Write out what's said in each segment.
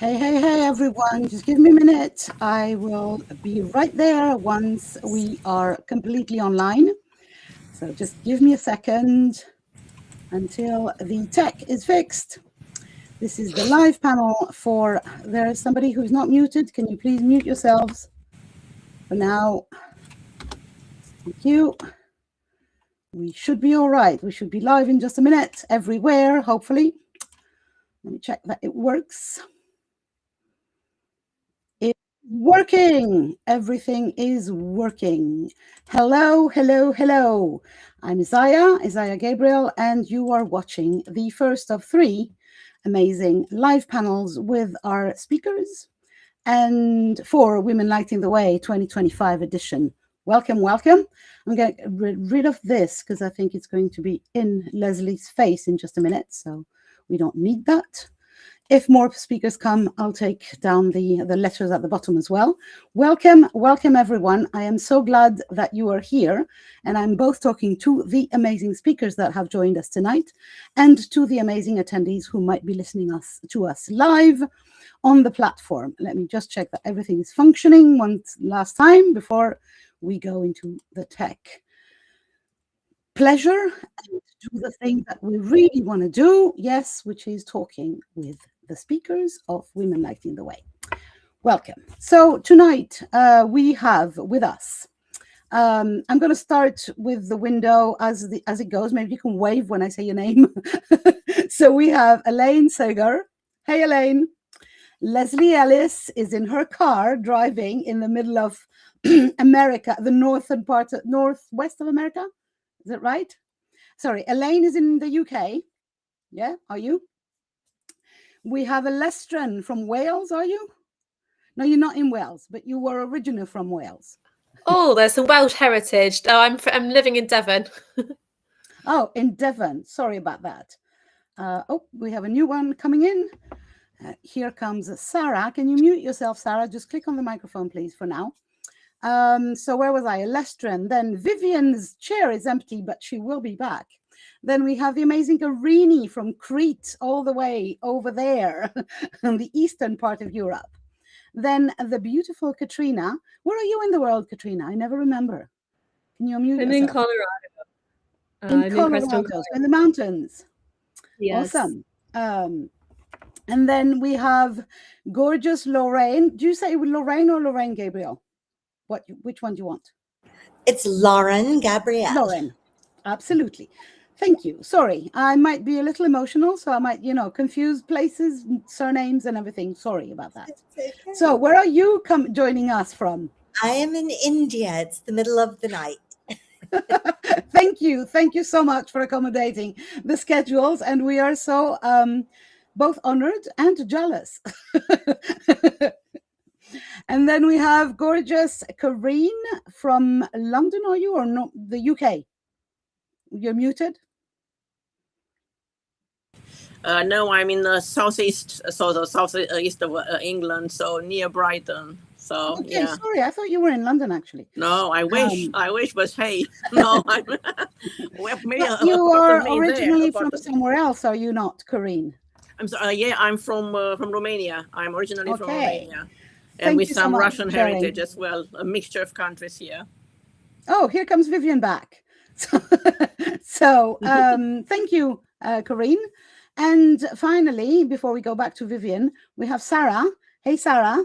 Hey, everyone. Just give me a minute. I will be right there once we are completely online. So just give me a second until the tech is fixed. This is the live panel for, there is somebody who's not muted. Can you please mute yourselves for now? Thank you. We should be all right. We should be live in just a minute everywhere, hopefully. Let me check that it works. It's working. Everything is working. Hello. I'm Isaiah Gabriel, and you are watching the first of 3 amazing live panels with our speakers and for Women Lighting the Way 2025 edition. Welcome. I'm going to get rid of this because I think it's going to be in Leslie's face in just a minute, so we don't need that. If more speakers come, I'll take down the letters at the bottom as well. Welcome, everyone. I am so glad that you are here. And I'm both talking to the amazing speakers that have joined us tonight and to the amazing attendees who might be listening to us live on the platform. Let me just check that everything is functioning one last time before we go into the tech. Pleasure and do the thing that we really want to do, yes, which is talking with the speakers of Women Lighting the Way. Welcome. So tonight we have with us, I'm going to start with the window as it goes. Maybe you can wave when I say your name. So we have Elaine Sager. Hey, Elaine. Leslie Ellis is in her car driving in the middle of America, the northwest of America. Is it right? Sorry, Elaine is in the UK. Yeah, are you? We have Alestran from Wales, are you? No, you're not in Wales, but you were originally from Wales. Oh, there's some Welsh heritage. Oh, I'm living in Devon. Oh, in Devon. Sorry about that. Oh, we have a new one coming in. Here comes Sarah. Can you mute yourself, Sarah? Just click on the microphone, please, for now. So where was I? Alestran. Then Vivian's chair is empty, but she will be back. Then we have the amazing Irini from Crete, all the way over there in the eastern part of Europe. Then the beautiful Katrina. Where are you in the world, Katrina? I never remember. Can you unmute yourself? I'm in Colorado. In Colorado, in the mountains. Yes. Awesome. And then we have gorgeous Lorraine. Do you say Lorraine or Lorraine Gabriel? Which one do you want? It's Lauren Gabrielle. Lauren, absolutely. Thank you. Sorry, I might be a little emotional, so I might, confuse places, surnames, and everything. Sorry about that. Okay. So, where are you joining us from? I am in India. It's the middle of the night. Thank you so much for accommodating the schedules, and we are so both honored and jealous. And then we have gorgeous Karine from London, are you, or not? The UK? You're muted. No, I'm in the southeast, so the southeast of England, so near Brighton. So okay, yeah. Sorry, I thought you were in London actually. No, I wish, but hey, no, I'm. Well, maybe you are originally from somewhere else, are you not, Karine? I'm sorry. Yeah, I'm from Romania. I'm originally from Romania, and Thank with you some so Russian sharing. heritage as well. A mixture of countries here. Oh, here comes Vivian back. So thank you, Karine. And finally, before we go back to Vivian, we have Sarah. Hey, Sarah.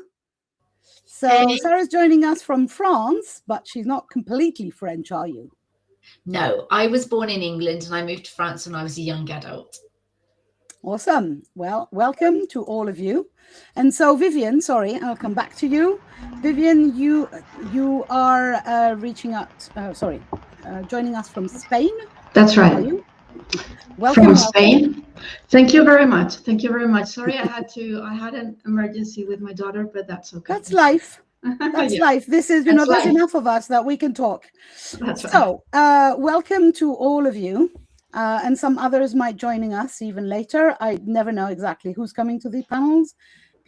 So hey. Sarah's joining us from France, but she's not completely French, are you? No, I was born in England and I moved to France when I was a young adult. Awesome. Well, welcome to all of you. And so Vivian, sorry, I'll come back to you. Vivian, you are joining us from Spain. That's right. Welcome, from Spain. Thank you very much. Sorry, I had an emergency with my daughter, but that's okay. That's life. That's life. This is, there's enough of us that we can talk. That's right. So, welcome to all of you. And some others might joining us even later. I never know exactly who's coming to the panels.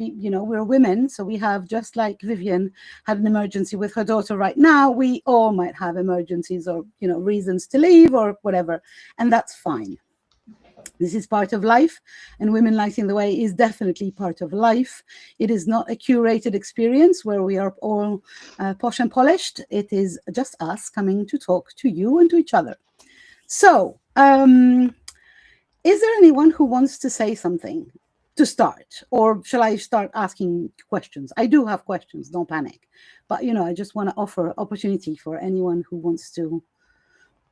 We're women, so we have, just like Vivian had an emergency with her daughter right now, we all might have emergencies or, reasons to leave or whatever, and that's fine. This is part of life, and Women Lighting the Way is definitely part of life. It is not a curated experience where we are all posh and polished. It is just us coming to talk to you and to each other. So, is there anyone who wants to say something to start, or shall I start asking questions? I do have questions, don't panic. But, you know, I just want to offer opportunity for anyone who wants to.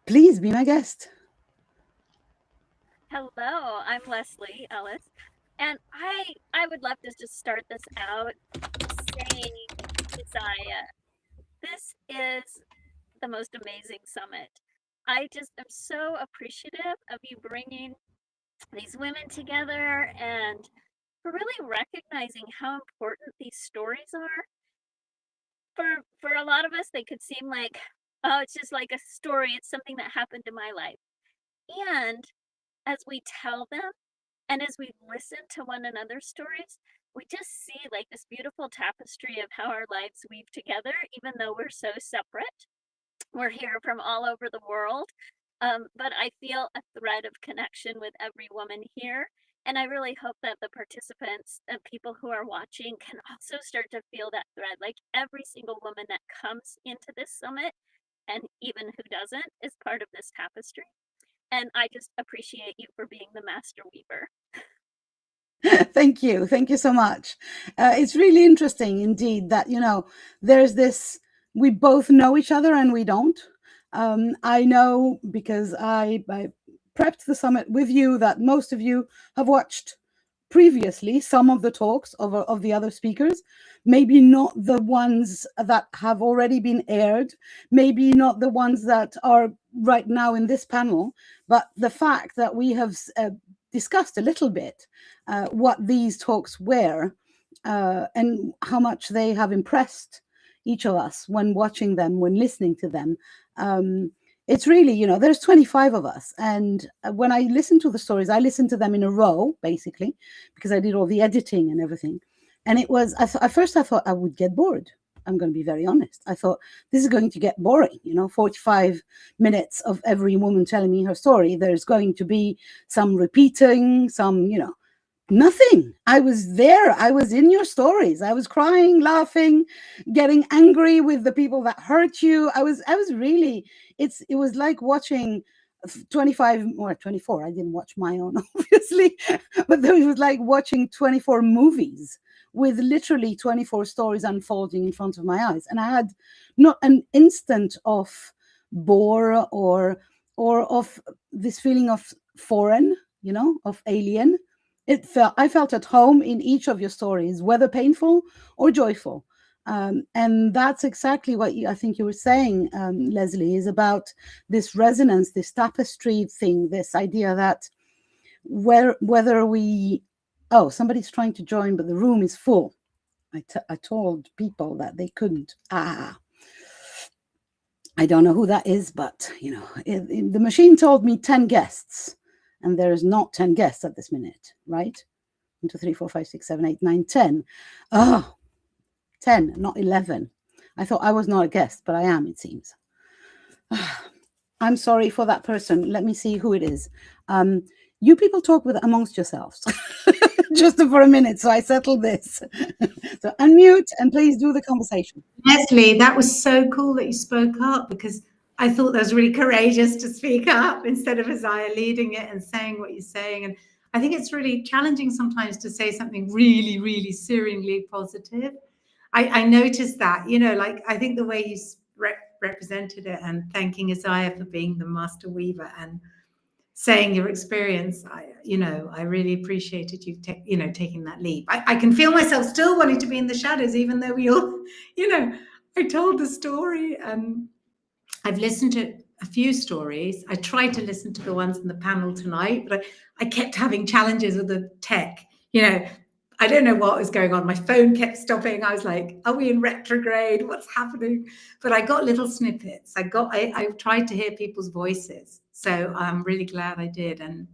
Please be my guest. Hello, I'm Leslie Ellis, and I would love to just start this out saying, Isaiah, this is the most amazing summit. I just am so appreciative of you bringing these women together and for really recognizing how important these stories are. For a lot of us, they could seem like, oh, it's just like a story. It's something that happened in my life. And as we tell them and as we listen to one another's stories, we just see like this beautiful tapestry of how our lives weave together, even though we're so separate. We're here from all over the world, but I feel a thread of connection with every woman here. And I really hope that the participants and people who are watching can also start to feel that thread. Like every single woman that comes into this summit, and even who doesn't, is part of this tapestry. And I just appreciate you for being the master weaver. Thank you. Thank you so much. It's really interesting indeed that, you know, there's this, we both know each other and we don't. I know because I prepped the summit with you that most of you have watched previously some of the talks of the other speakers, maybe not the ones that have already been aired, maybe not the ones that are right now in this panel, but the fact that we have discussed a little bit what these talks were and how much they have impressed each of us when watching them, when listening to them. It's really, you know, there's 25 of us. And when I listen to the stories, I listen to them in a row, basically, because I did all the editing and everything. And it was, at first I thought I would get bored. I'm going to be very honest. I thought this is going to get boring, you know, 45 minutes of every woman telling me her story. There's going to be some repeating, some, you know, nothing. I was there. I was in your stories. I was crying, laughing, getting angry with the people that hurt you. I was really, it was like watching 25 or 24. I didn't watch my own, obviously, but it was like watching 24 movies with literally 24 stories unfolding in front of my eyes. And I had not an instant of bore or of this feeling of foreign, you know, of alien. I felt at home in each of your stories, whether painful or joyful. And that's exactly what I think you were saying, Leslie, is about this resonance, this tapestry thing, this idea that whether we, oh, somebody's trying to join, but the room is full. I told people that they couldn't. I don't know who that is, but, you know, the machine told me 10 guests. And there is not 10 guests at this minute, right? 1, 2, 3, 4, 5, 6, 7, 8, 9, 10. Oh, 10, not 11. I thought I was not a guest, but I am, it seems. I'm sorry for that person. Let me see who it is. You people talk amongst yourselves just for a minute, so I settled this. So unmute and please do the conversation. Leslie, that was so cool that you spoke up, because I thought that was really courageous to speak up instead of Isaiah leading it and saying what you're saying. And I think it's really challenging sometimes to say something really, really serenely positive. I noticed that, you know, like, I think the way you represented it and thanking Isaiah for being the master weaver and saying your experience, I really appreciated you, taking that leap. I can feel myself still wanting to be in the shadows, even though we all, I told the story and I've listened to a few stories. I tried to listen to the ones in the panel tonight, but I kept having challenges with the tech. I don't know what was going on. My phone kept stopping. I was like, are we in retrograde? What's happening? But I got little snippets. I tried to hear people's voices. So I'm really glad I did. And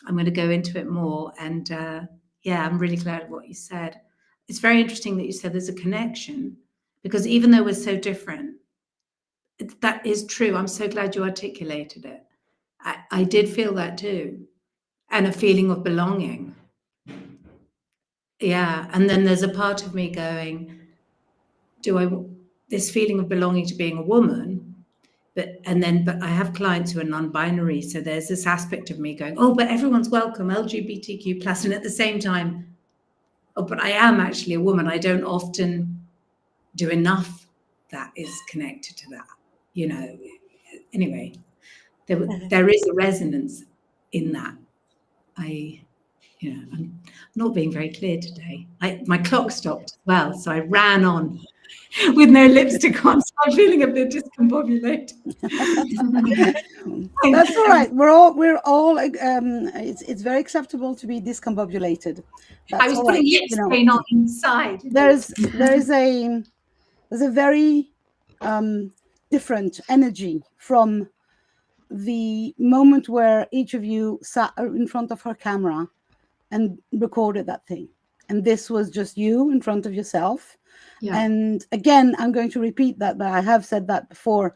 I'm going to go into it more. And I'm really glad of what you said. It's very interesting that you said there's a connection, because even though we're so different, that is true. I'm so glad you articulated it. I did feel that too. and a feeling of belonging. Yeah. And then there's a part of me going, this feeling of belonging to being a woman, but I have clients who are non-binary. So there's this aspect of me going, oh, but everyone's welcome, LGBTQ plus. And at the same time, oh, but I am actually a woman. I don't often do enough that is connected to that, you know. Anyway, there is a resonance in that. I'm not being very clear today. My clock stopped as well, so I ran on with no lipstick on, so I'm feeling a bit discombobulated. That's all right. We're all. It's very acceptable to be discombobulated. That's I was all putting right, lip spray on inside. There's a very different energy from the moment where each of you sat in front of her camera and recorded that thing, and this was just you in front of yourself. Yeah. And again, I'm going to repeat that, but I have said that before.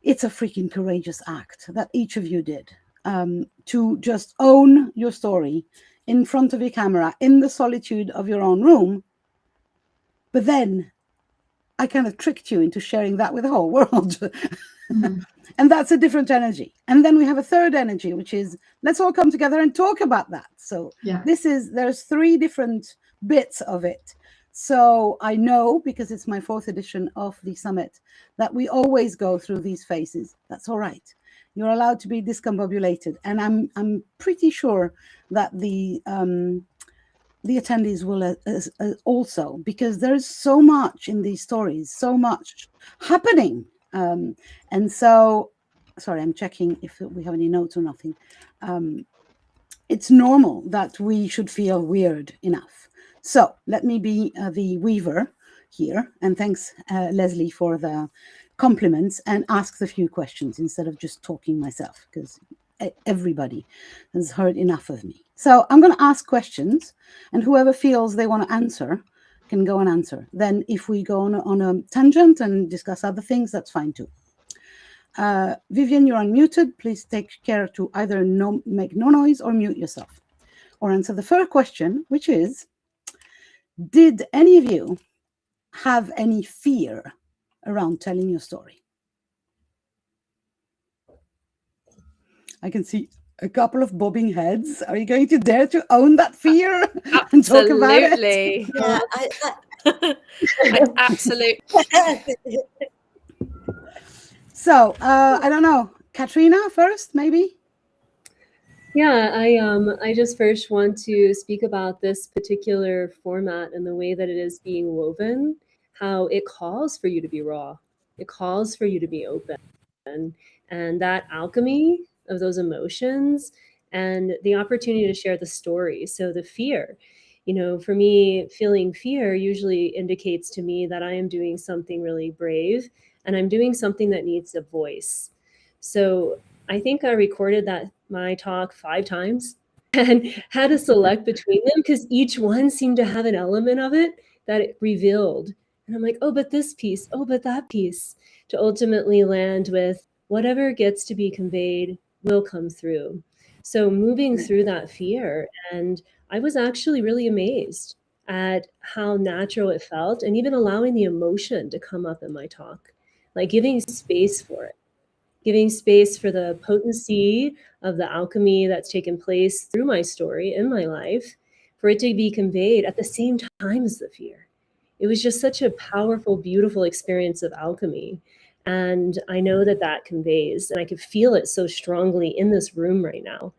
It's a freaking courageous act that each of you did, to just own your story in front of your camera in the solitude of your own room. But then I kind of tricked you into sharing that with the whole world. Mm. And that's a different energy. And then we have a third energy, which is let's all come together and talk about that. So Yeah. there's 3 different bits of it. So I know, because it's my 4th edition of the summit, that we always go through these phases. That's all right. You're allowed to be discombobulated. And I'm pretty sure that the attendees will also, because there's so much in these stories, so much happening. And so, sorry, I'm checking if we have any notes or nothing. It's normal that we should feel weird enough. So let me be the weaver here. And thanks, Leslie, for the compliments, and ask the few questions instead of just talking myself, because everybody has heard enough of me. So I'm going to ask questions, and whoever feels they want to answer can go and answer. Then if we go on a tangent and discuss other things, that's fine too. Vivian, you're unmuted. Please take care to either make no noise or mute yourself, or answer the first question, which is, did any of you have any fear around telling your story? I can see a couple of bobbing heads. Are you going to dare to own that fear and talk about it? Absolutely. Yeah, Absolutely. So I don't know, Katrina first, maybe. Yeah, I just first want to speak about this particular format and the way that it is being woven, how it calls for you to be raw. It calls for you to be open. And that alchemy of those emotions and the opportunity to share the story. So the fear, for me, feeling fear usually indicates to me that I am doing something really brave and I'm doing something that needs a voice. So I think I recorded my talk 5 times and had to select between them because each one seemed to have an element of it that it revealed. And I'm like, oh, but this piece, oh, but that piece, to ultimately land with whatever gets to be conveyed will come through. So moving through that fear, and I was actually really amazed at how natural it felt, and even allowing the emotion to come up in my talk, like giving space for it. Giving space for the potency of the alchemy that's taken place through my story in my life, for it to be conveyed at the same time as the fear. It was just such a powerful, beautiful experience of alchemy. And I know that conveys, and I could feel it so strongly in this room right now,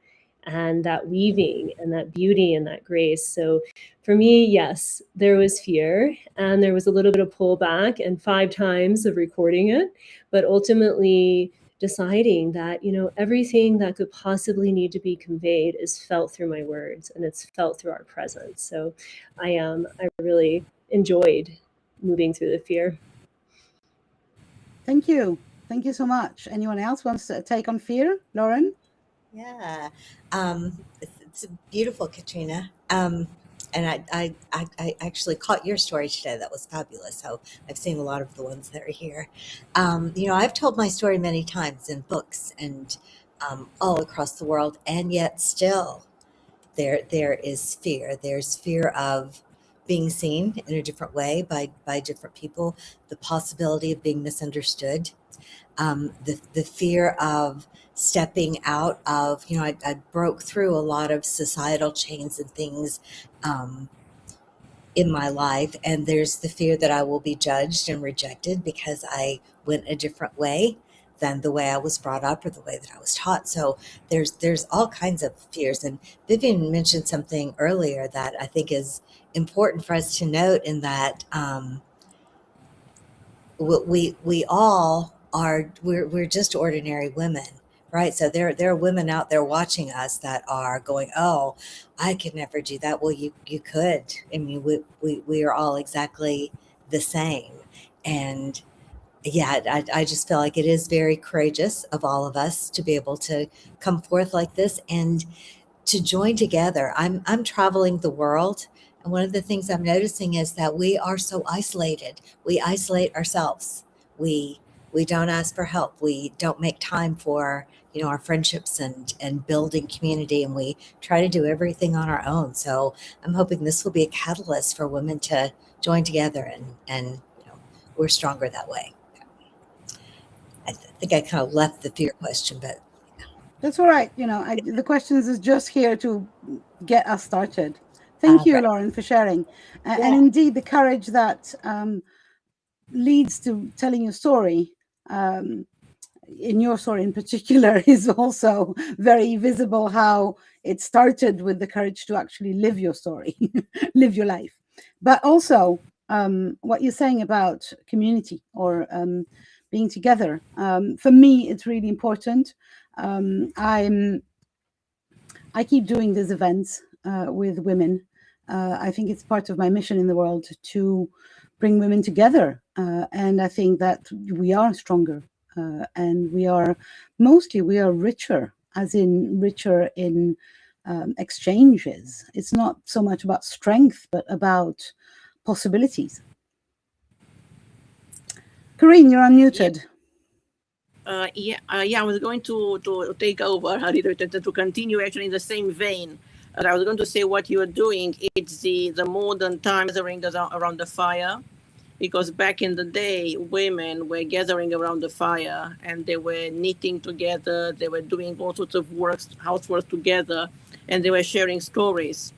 and that weaving and that beauty and that grace. So for me, yes, there was fear and there was a little bit of pullback and 5 times of recording it, but ultimately deciding that, everything that could possibly need to be conveyed is felt through my words, and it's felt through our presence. So I really enjoyed moving through the fear. Thank you. Thank you so much. Anyone else wants to take on fear? Lauren? Yeah, it's beautiful, Katrina. And I actually caught your story today. That was fabulous. So I've seen a lot of the ones that are here. I've told my story many times in books and all across the world, and yet still there is fear. There's fear of being seen in a different way by different people, the possibility of being misunderstood, the fear of stepping out of, I broke through a lot of societal chains and things in my life, and there's the fear that I will be judged and rejected because I went a different way than the way I was brought up or the way that I was taught. So there's all kinds of fears. And Vivian mentioned something earlier that I think is important for us to note, in that we all are, we're just ordinary women, right? So there are women out there watching us that are going, oh, I could never do that. Well, you could. I mean, we are all exactly the same. And yeah, I just feel like it is very courageous of all of us to be able to come forth like this and to join together. I'm traveling the world, and one of the things I'm noticing is that we are so isolated. We isolate ourselves. We don't ask for help. We don't make time for, our friendships and building community, and we try to do everything on our own. So I'm hoping this will be a catalyst for women to join together, and we're stronger that way. I think I kind of left the fear question, but That's all right. The questions is just here to get us started. Thank you, right. Lauren, for sharing. And indeed, the courage that leads to telling your story, in your story in particular, is also very visible, how it started with the courage to actually live your story, live your life. But also what you're saying about community or being together. For me, it's really important. I keep doing these events with women. I think it's part of my mission in the world to bring women together. And I think that we are stronger and we are richer, as in richer in exchanges. It's not so much about strength, but about possibilities. Corinne, you're unmuted. I was going to take over a little bit to continue actually in the same vein. I was going to say what you are doing. It's the modern time gathering around the fire, because back in the day, women were gathering around the fire and they were knitting together. They were doing all sorts of housework together, and they were sharing stories.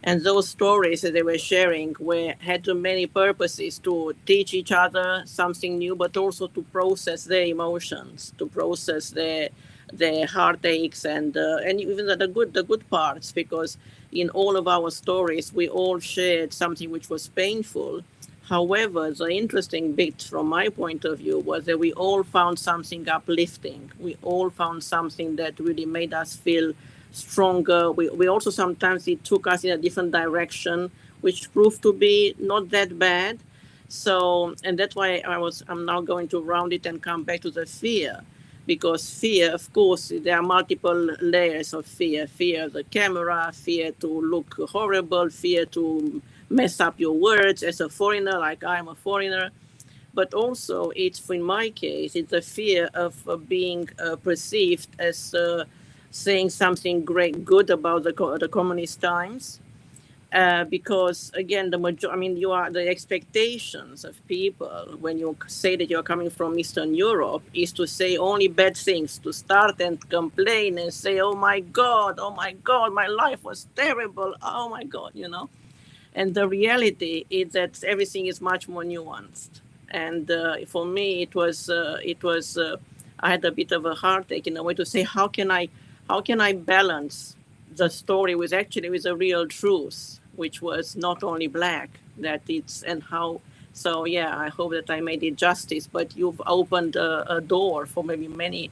And those stories that they were sharing had many purposes: to teach each other something new, but also to process their emotions, to process their heartaches and even the good parts. Because in all of our stories, we all shared something which was painful. However, the interesting bit from my point of view was that we all found something uplifting. We all found something that really made us feel stronger. We also, sometimes it took us in a different direction, which proved to be not that bad. So, and that's why I'm now going to round it and come back to the fear, because fear, of course, there are multiple layers of fear. Fear of the camera, fear to look horrible, fear to mess up your words as a foreigner, like I'm a foreigner. But also, in my case, it's a fear of being perceived as saying something good about the communist times, because again, the expectations of people when you say that you're coming from Eastern Europe is to say only bad things, to start and complain and say, oh my God, my life was terrible, oh my God, And the reality is that everything is much more nuanced. And for me, it was I had a bit of a heartache in a way to say, how can I balance the story with a real truth, which was not only Black, So yeah, I hope that I made it justice, but you've opened a door for maybe many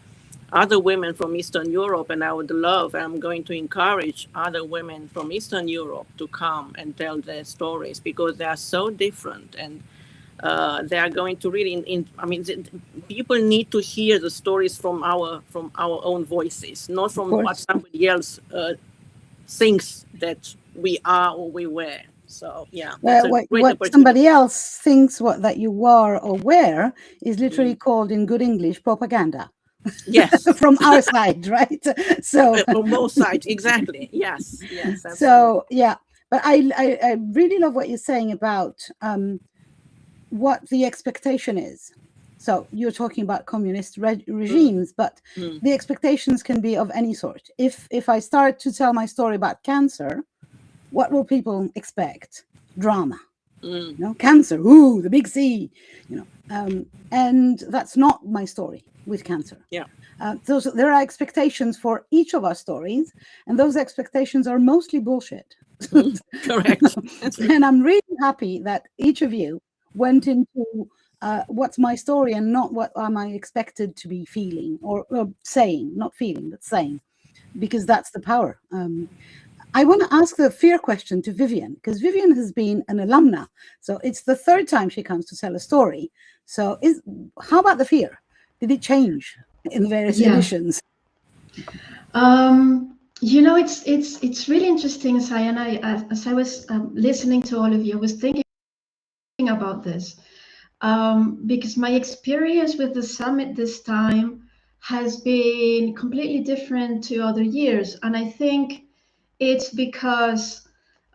other women from Eastern Europe, and I'm going to encourage other women from Eastern Europe to come and tell their stories, because they are so different, and they are going to really, people need to hear the stories from our own voices, not from what somebody else thinks that we are or we were. So yeah, what somebody else thinks that you are or were is literally called in good English propaganda. Yes. from our side, right? So From both sides, exactly. Yes, yes. Absolutely. so yeah, but I really love what you're saying about what the expectation is. So you're talking about communist regimes, but the expectations can be of any sort. If I start to tell my story about cancer, what will people expect? Drama. You know, cancer, ooh, the big C, you know, and that's not my story with cancer. Yeah. So there are expectations for each of our stories, and those expectations are mostly bullshit. Correct. And I'm really happy that each of you went into what's my story and not what am I expected to be feeling or saying, not feeling, but saying, because that's the power. I want to ask the fear question to Vivian, because Vivian has been an alumna. So it's the third time she comes to tell a story. So how about the fear? Did it change in the various editions? You know, it's really interesting, Sai, and as I was listening to all of you, I was thinking about this because my experience with the summit this time has been completely different to other years, and I think it's because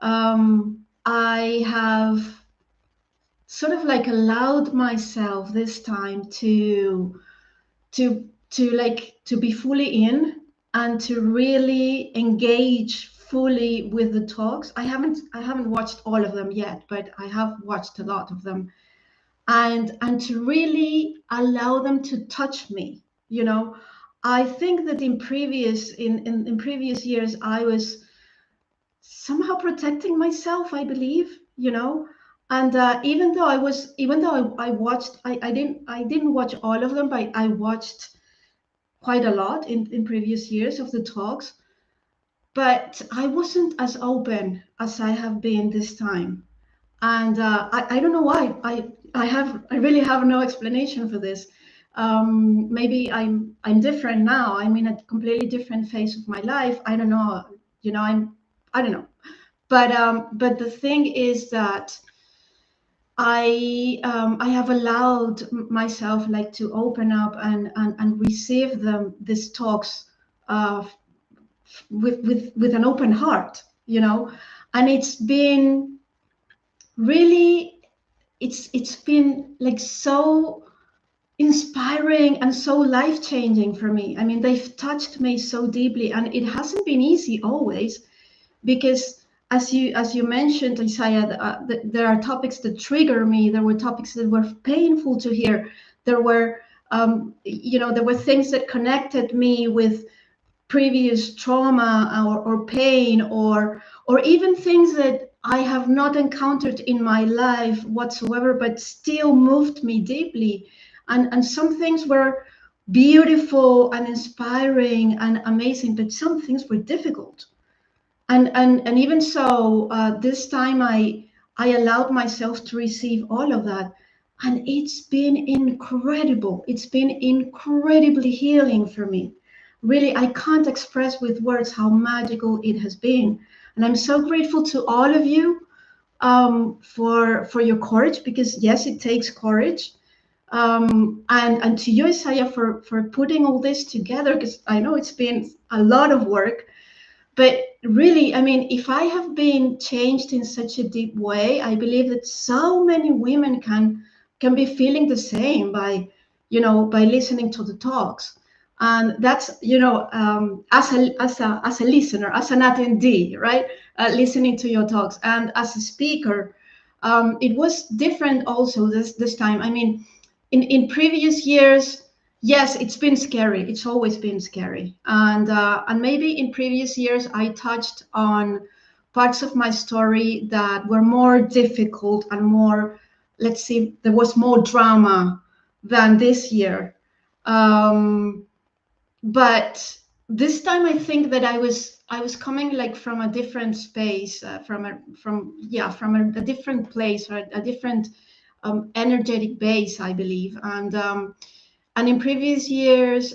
I have sort of like allowed myself this time to be fully in and to really engage fully with the talks. I haven't watched all of them yet, but I have watched a lot of them, and to really allow them to touch me. You know, I think that in previous years I was somehow protecting myself, I believe, you know. And even though I watched, I didn't watch all of them, but I watched quite a lot in previous years of the talks, but I wasn't as open as I have been this time. And I don't know why. I really have no explanation for this. Maybe I'm different now. I'm in a completely different phase of my life. I don't know. You know, I don't know. But the thing is that I have allowed myself like to open up and receive these talks with an open heart, you know. And it's been really, it's been like so inspiring and so life-changing for me. I mean, they've touched me so deeply, and it hasn't been easy always, because as you mentioned, Isaiah, there are topics that trigger me. There were topics that were painful to hear. There were there were things that connected me with previous trauma or pain, or even things that I have not encountered in my life whatsoever, but still moved me deeply. And some things were beautiful and inspiring and amazing, but some things were difficult. And even so, this time I allowed myself to receive all of that, and it's been incredible. It's been incredibly healing for me. Really, I can't express with words how magical it has been, and I'm so grateful to all of you for your courage, because yes, it takes courage, and to you, Isaiah, for putting all this together, because I know it's been a lot of work. But really, I mean, if I have been changed in such a deep way, I believe that so many women can be feeling the same by listening to the talks. And that's, as a listener, as an attendee, right? Listening to your talks, and as a speaker, it was different also this time. I mean, in previous years, yes, it's been scary. It's always been scary. And maybe in previous years, I touched on parts of my story that were more difficult and more, let's see, there was more drama than this year. But this time, I think that I was coming like from a different space, from a different place, or a different energetic base, I believe. And in previous years,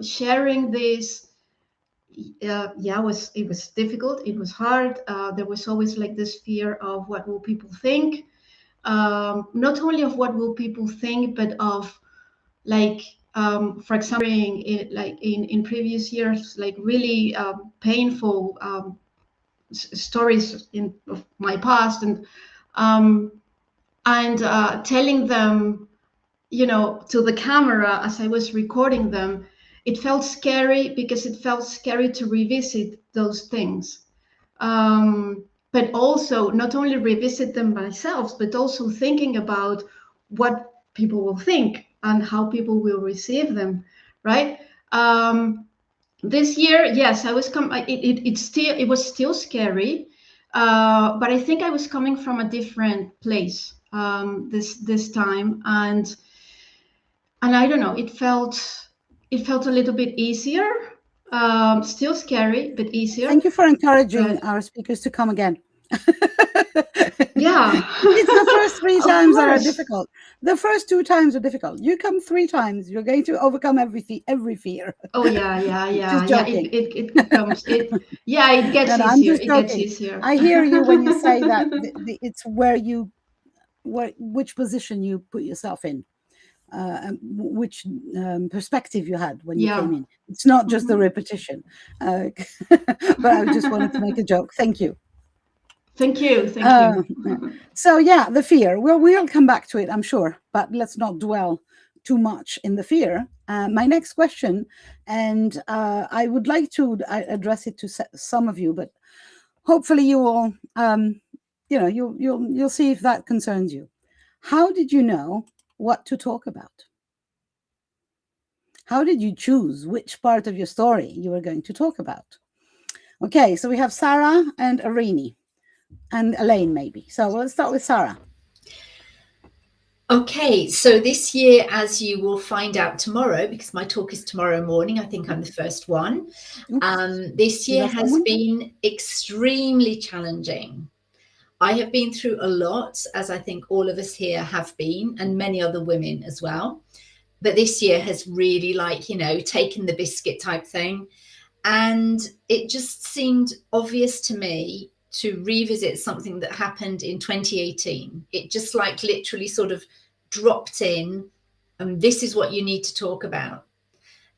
sharing this, it was difficult. It was hard. There was always like this fear of what will people think, not only of what will people think, but of like for example, in previous years, like really painful stories of my past, and telling them, to the camera as I was recording them, it felt scary because it felt scary to revisit those things. But also not only revisit them myself, but also thinking about what people will think and how people will receive them, right? This year, yes, I was it was still scary, but I think I was coming from a different place this time, and I don't know, it felt a little bit easier. Still scary, but easier. Thank you for encouraging our speakers to come again. Yeah. It's the first 3 Of times that are course. difficult. The first 2 times are difficult. You come 3 times, you're going to overcome every fear. Oh yeah. Just joking. It becomes it. Yeah, it gets No, I'm easier. just It gets joking. easier. I hear you when you say that it's which position you put yourself in, which perspective you had when you Yeah. came in. It's not just the repetition. But I just wanted to make a joke. Thank you. Thank you. Thank you. So yeah, the fear. Well, we'll come back to it, I'm sure, but let's not dwell too much in the fear. My next question, and I would like to address it to some of you, but hopefully you will, you'll see if that concerns you. How did you know what to talk about? How did you choose which part of your story you were going to talk about? Okay, so we have Sarah and Irini. And Elaine, maybe. So let's start with Sarah. Okay, so this year, as you will find out tomorrow, because my talk is tomorrow morning, I think I'm the first one. This year has been extremely challenging. I have been through a lot, as I think all of us here have been, and many other women as well. But this year has really, taken the biscuit type thing. And it just seemed obvious to me to revisit something that happened in 2018. It just literally sort of dropped in, and this is what you need to talk about.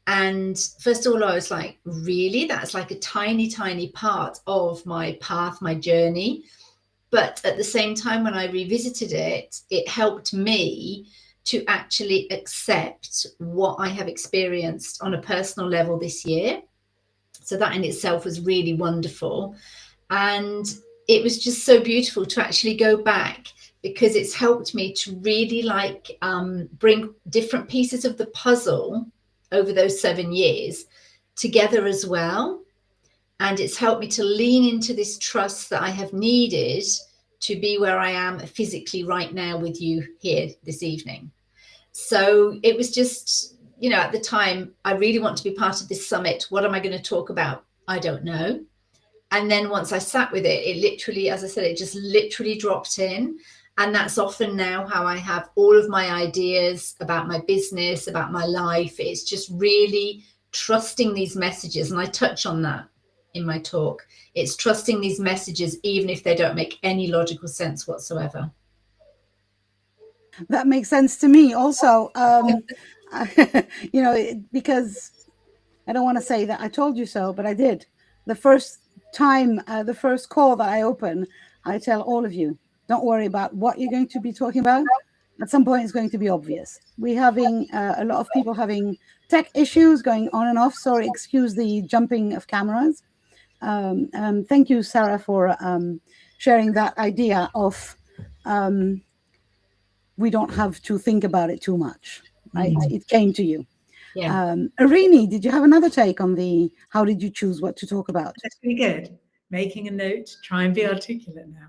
And first of all, I was like, really? That's like a tiny, tiny part of my path, my journey. But at the same time, when I revisited it, it helped me to actually accept what I have experienced on a personal level this year. So that in itself was really wonderful. And it was just so beautiful to actually go back, because it's helped me to really bring different pieces of the puzzle over those 7 years together as well. And it's helped me to lean into this trust that I have needed to be where I am physically right now with you here this evening. So it was just, at the time, I really want to be part of this summit. What am I going to talk about? I don't know. And then once I sat with it, it literally, as I said, it just literally dropped in. And that's often now how I have all of my ideas about my business, about my life. It's just really trusting these messages. And I touch on that in my talk. It's trusting these messages, even if they don't make any logical sense whatsoever. That makes sense to me also. Because I don't want to say that I told you so, but I did. The first call that I open, I tell all of you, don't worry about what you're going to be talking about. At some point, it's going to be obvious. We're having a lot of people having tech issues going on and off. Sorry, excuse the jumping of cameras. Thank you, Sarah, for sharing that idea of we don't have to think about it too much, right? Mm-hmm. It came to you. Yeah. Irini, did you have another take on how did you choose what to talk about? That's pretty good. Making a note, try and be articulate now.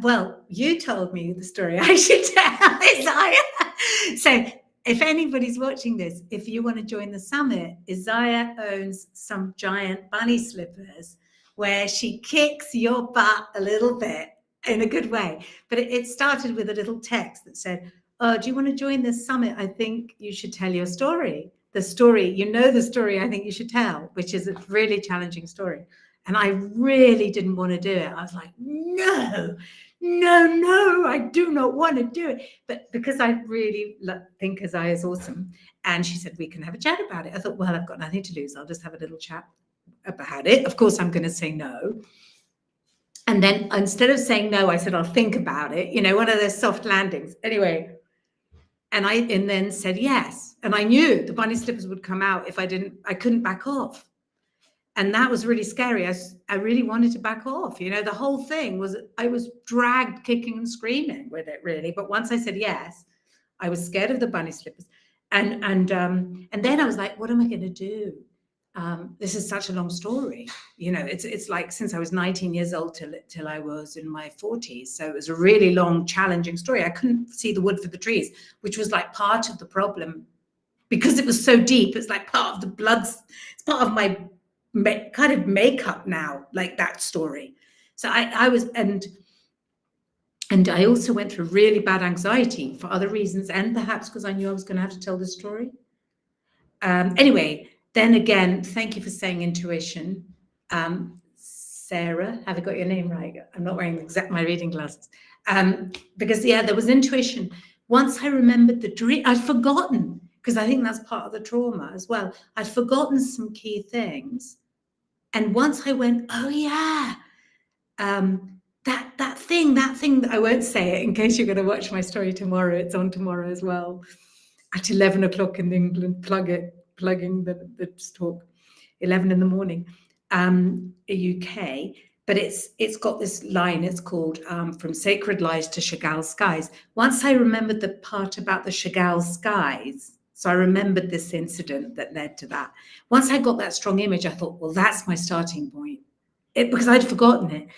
Well, you told me the story I should tell, Isaiah. So if anybody's watching this, if you want to join the summit, Isaiah owns some giant bunny slippers where she kicks your butt a little bit in a good way. But it started with a little text that said, oh, do you want to join this summit? I think you should tell your story. The story, the story I think you should tell, which is a really challenging story. And I really didn't want to do it. I was like, no, I do not want to do it. But because I really think Isaiah is awesome, and she said, we can have a chat about it. I thought, well, I've got nothing to lose. I'll just have a little chat about it. Of course, I'm going to say no. And then instead of saying no, I said, I'll think about it. You know, one of those soft landings. Anyway, and then said yes. And I knew the bunny slippers would come out if I couldn't back off. And that was really scary. I really wanted to back off. You know, the whole thing was, I was dragged kicking and screaming with it, really. But once I said yes, I was scared of the bunny slippers. And then I was like, what am I going to do? This is such a long story. You know, it's like since I was 19 years old till I was in my 40s. So it was a really long, challenging story. I couldn't see the wood for the trees, which was like part of the problem because it was so deep. It's like part of the blood. It's part of my kind of makeup now, like that story. So I was, and I also went through really bad anxiety for other reasons, and perhaps because I knew I was going to have to tell this story. Anyway, then again, thank you for saying intuition. Sarah, have I got your name right? I'm not wearing my reading glasses. Because yeah, there was intuition. Once I remembered the dream, I'd forgotten, because I think that's part of the trauma as well. I'd forgotten some key things. And once I went, oh yeah, that thing, I won't say it in case you're going to watch my story tomorrow. It's on tomorrow as well at 11 o'clock in England, plugging the talk, 11 in the morning, UK. But it's got this line, it's called From Sacred Lies to Chagall Skies. Once I remembered the part about the Chagall skies, so I remembered this incident that led to that. Once I got that strong image, I thought, well, that's my starting point. Because I'd forgotten it.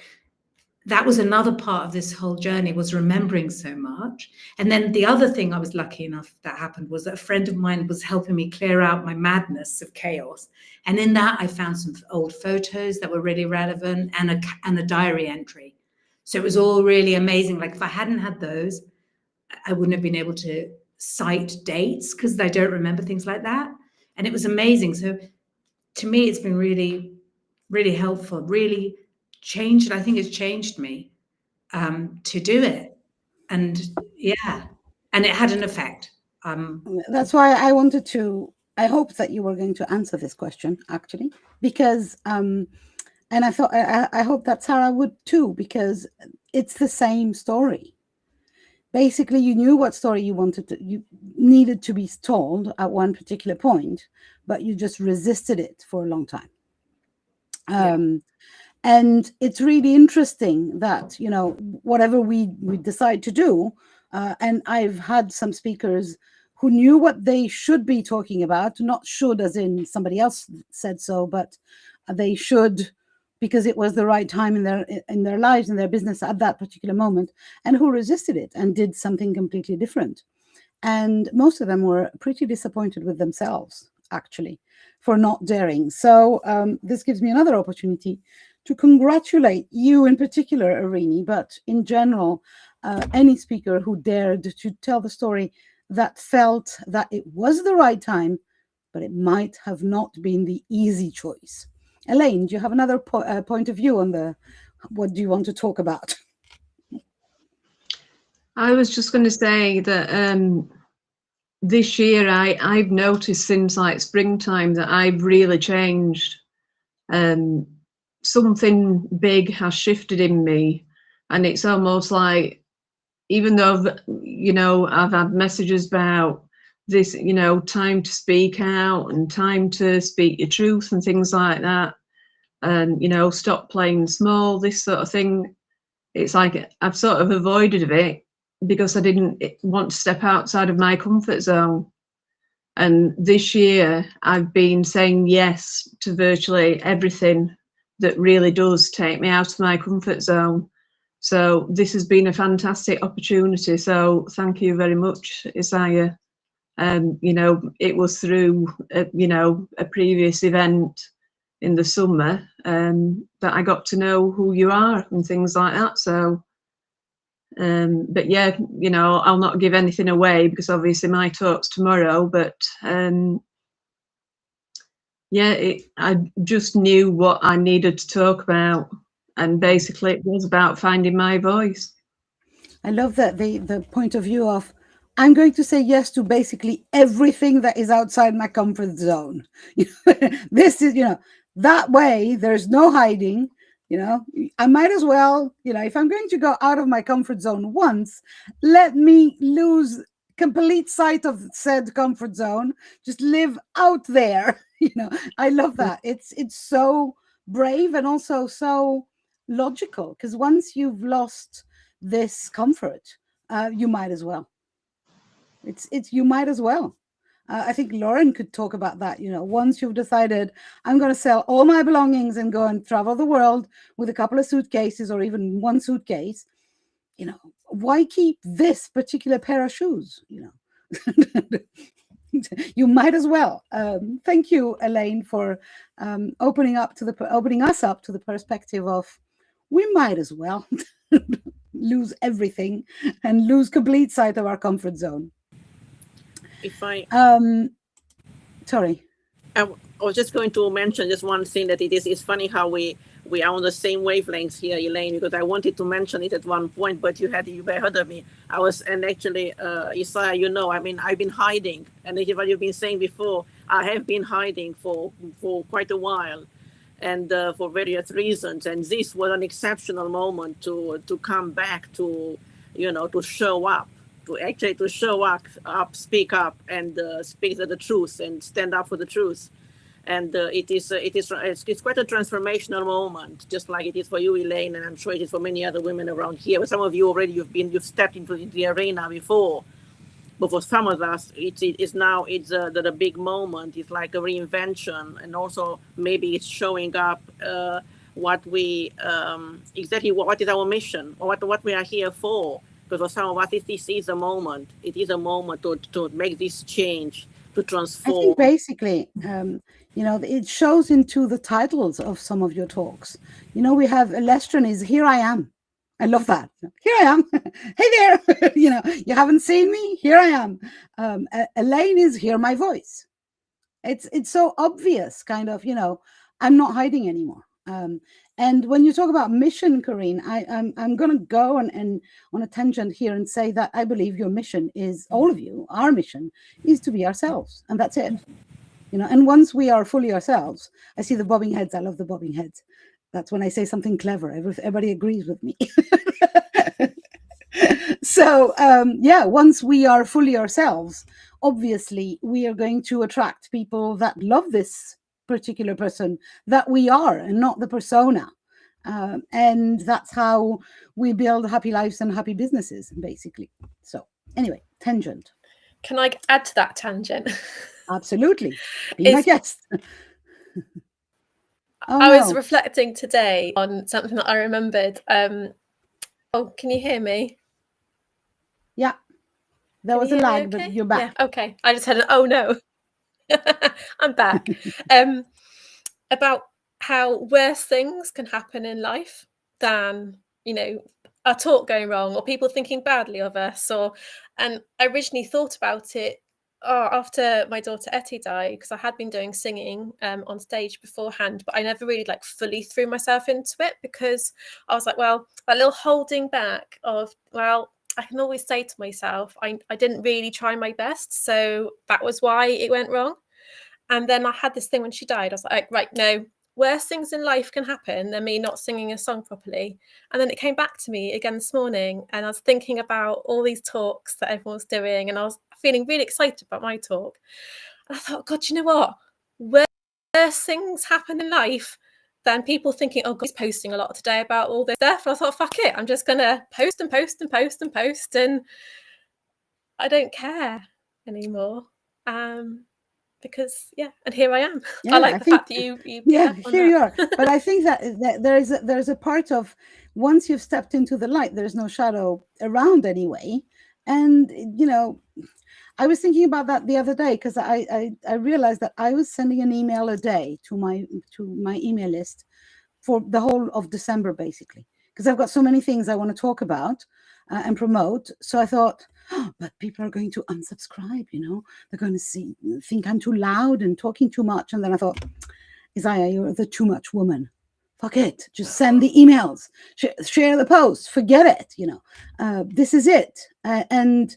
That was another part of this whole journey, was remembering so much. And then the other thing I was lucky enough that happened was that a friend of mine was helping me clear out my madness of chaos. And in that, I found some old photos that were really relevant and a diary entry. So it was all really amazing. Like if I hadn't had those, I wouldn't have been able to cite dates because I don't remember things like that. And it was amazing. So to me, it's been really, really helpful, really changed. I think it's changed me to do it. And yeah, and it had an effect. That's why I hope that you were going to answer this question, actually, because, and I thought, I hope that Sarah would too, because it's the same story. Basically, you knew what story you needed to be told at one particular point, but you just resisted it for a long time. And it's really interesting that, you know, whatever we decide to do, and I've had some speakers who knew what they should be talking about, not should as in somebody else said so, but they should because it was the right time in their lives, in their business at that particular moment, and who resisted it and did something completely different. And most of them were pretty disappointed with themselves, actually, for not daring. So this gives me another opportunity to congratulate you in particular, Irini, but in general, any speaker who dared to tell the story that felt that it was the right time, but it might have not been the easy choice. Elaine, do you have another point of view on what do you want to talk about? I was just going to say that this year I've noticed since like springtime that I've really changed. Something big has shifted in me, and it's almost like, even though, you know, I've had messages about this, you know, time to speak out and time to speak your truth and things like that, and, you know, stop playing small, this sort of thing. It's like I've sort of avoided it because I didn't want to step outside of my comfort zone. And this year I've been saying yes to virtually everything that really does take me out of my comfort zone. So this has been a fantastic opportunity. So thank you very much, Isaiah. You know, it was through, you know, a previous event in the summer that I got to know who you are and things like that. So, but yeah, you know, I'll not give anything away because obviously my talk's tomorrow, but yeah, I just knew what I needed to talk about, and basically it was about finding my voice. I love that the point of view of, I'm going to say yes to basically everything that is outside my comfort zone. This is, that way there's no hiding. I might as well, if I'm going to go out of my comfort zone once, let me lose complete sight of said comfort zone, just live out there. I love that. It's so brave and also so logical, because once you've lost this comfort, you might as well. You might as well. I think Lauren could talk about that. Once you've decided, I'm going to sell all my belongings and go and travel the world with a couple of suitcases or even one suitcase, why keep this particular pair of shoes? You might as well. Thank you, Elaine, for opening us up to the perspective of, we might as well lose everything and lose complete sight of our comfort zone. If I sorry, I was just going to mention just one thing, that it's funny how we are on the same wavelengths here, Elaine, because I wanted to mention it at one point, but you heard of me. And actually, Isaiah, I've been hiding, and what you've been saying before, I have been hiding for quite a while, and for various reasons. And this was an exceptional moment to come back to, to show up. To show up, speak up, and speak the truth and stand up for the truth. And it's quite a transformational moment, just like it is for you, Elaine, and I'm sure it is for many other women around here. But some of you already, you've stepped into the arena before. But for some of us, it's the big moment. It's like a reinvention, and also maybe it's showing up what we exactly what is our mission, or what we are here for. Because for some of us, this is a moment. It is a moment to make this change, to transform. I think basically, it shows into the titles of some of your talks. We have Lestrin is Here I Am. I love that. Here I am. Hey there. You haven't seen me. Here I am. Elaine is Hear My Voice. It's so obvious, kind of. I'm not hiding anymore. And when you talk about mission, Corinne, I'm going to go and on a tangent here and say that I believe your mission is, all of you, our mission is to be ourselves, and that's it. And once we are fully ourselves, I see the bobbing heads. I love the bobbing heads. That's when I say something clever. Everybody agrees with me. So once we are fully ourselves, obviously we are going to attract people that love this particular person that we are, and not the persona. And that's how we build happy lives and happy businesses, basically. So anyway, tangent. Can I add to that tangent? Absolutely. Be my guest. I was reflecting today on something that I remembered. Can you hear me? Yeah. There was a lag, but you're back. Yeah, okay. I just had an oh no. I'm back. About how worse things can happen in life than, our talk going wrong or people thinking badly of us. And I originally thought about it after my daughter Etty died, because I had been doing singing on stage beforehand, but I never really fully threw myself into it, because I was like, well, that little holding back of, well, I can always say to myself, I didn't really try my best, so that was why it went wrong. And then I had this thing when she died. I was like, right, no, worse things in life can happen than me not singing a song properly. And then it came back to me again this morning, and I was thinking about all these talks that everyone's doing, and I was feeling really excited about my talk. And I thought, God, you know what? Worse things happen in life than people thinking, oh, God, he's posting a lot today about all this stuff. And I thought, fuck it, I'm just going to post and post and post and post, and I don't care anymore. Because and here I am. I like the fact that you here you are. But I think that there's a part of, once you've stepped into the light, there's no shadow around anyway. And I was thinking about that the other day, because I realized that I was sending an email a day to my email list for the whole of December, basically, because I've got so many things I want to talk about and promote. So I thought, oh, but people are going to unsubscribe, you know, they're going to think I'm too loud and talking too much. And then I thought, Isaiah, you're the too much woman. Fuck it. Just send the emails, share the posts, forget it. You know, this is it. And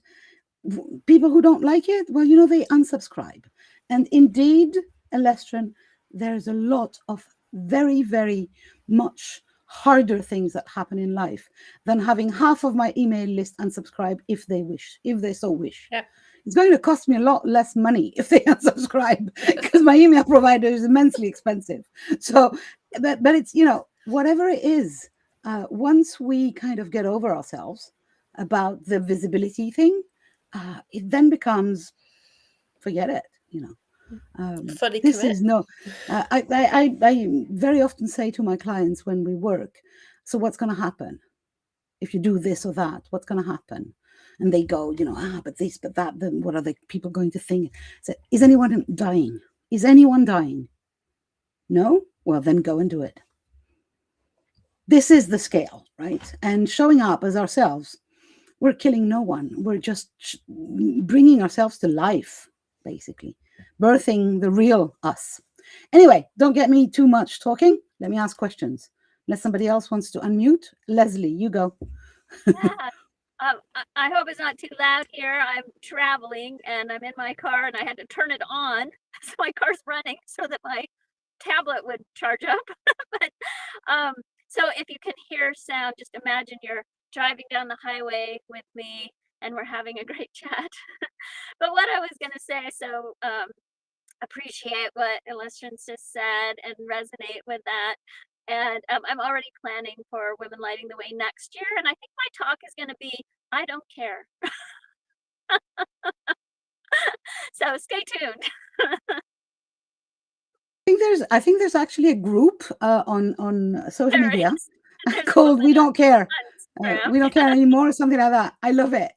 people who don't like it, well, you know, they unsubscribe. And indeed, Elestrin, there's a lot of very, very much harder things that happen in life than having half of my email list unsubscribe if they wish, if they so wish. Yeah. It's going to cost me a lot less money if they unsubscribe because my email provider is immensely expensive. So, but it's, you know, whatever it is, once we kind of get over ourselves about the visibility thing, it then becomes, forget it, you know. Fully This commit. is no, I very often say to my clients when we work, so what's going to happen if you do this or that? What's going to happen? And they go, you know, but this, but that, then what are the people going to think? So, is anyone dying? Is anyone dying? No? Well, then go and do it. This is the scale, right? And showing up as ourselves, we're killing no one. We're just bringing ourselves to life, basically. Birthing the real us. Anyway, don't get me too much talking. Let me ask questions. Unless somebody else wants to unmute. Leslie, you go. Yeah. I hope it's not too loud here. I'm traveling and I'm in my car and I had to turn it on. So my car's running so that my tablet would charge up. But so if you can hear sound, just imagine you're driving down the highway with me and we're having a great chat. But what I was going to say, so appreciate what Elestrin just said and resonate with that. And I'm already planning for Women Lighting the Way next year. And I think my talk is going to be, I don't care. So stay tuned. I think there's actually a group on social There media is. called "We Don't Care." Instagram. We don't care anymore, something like that. I love it.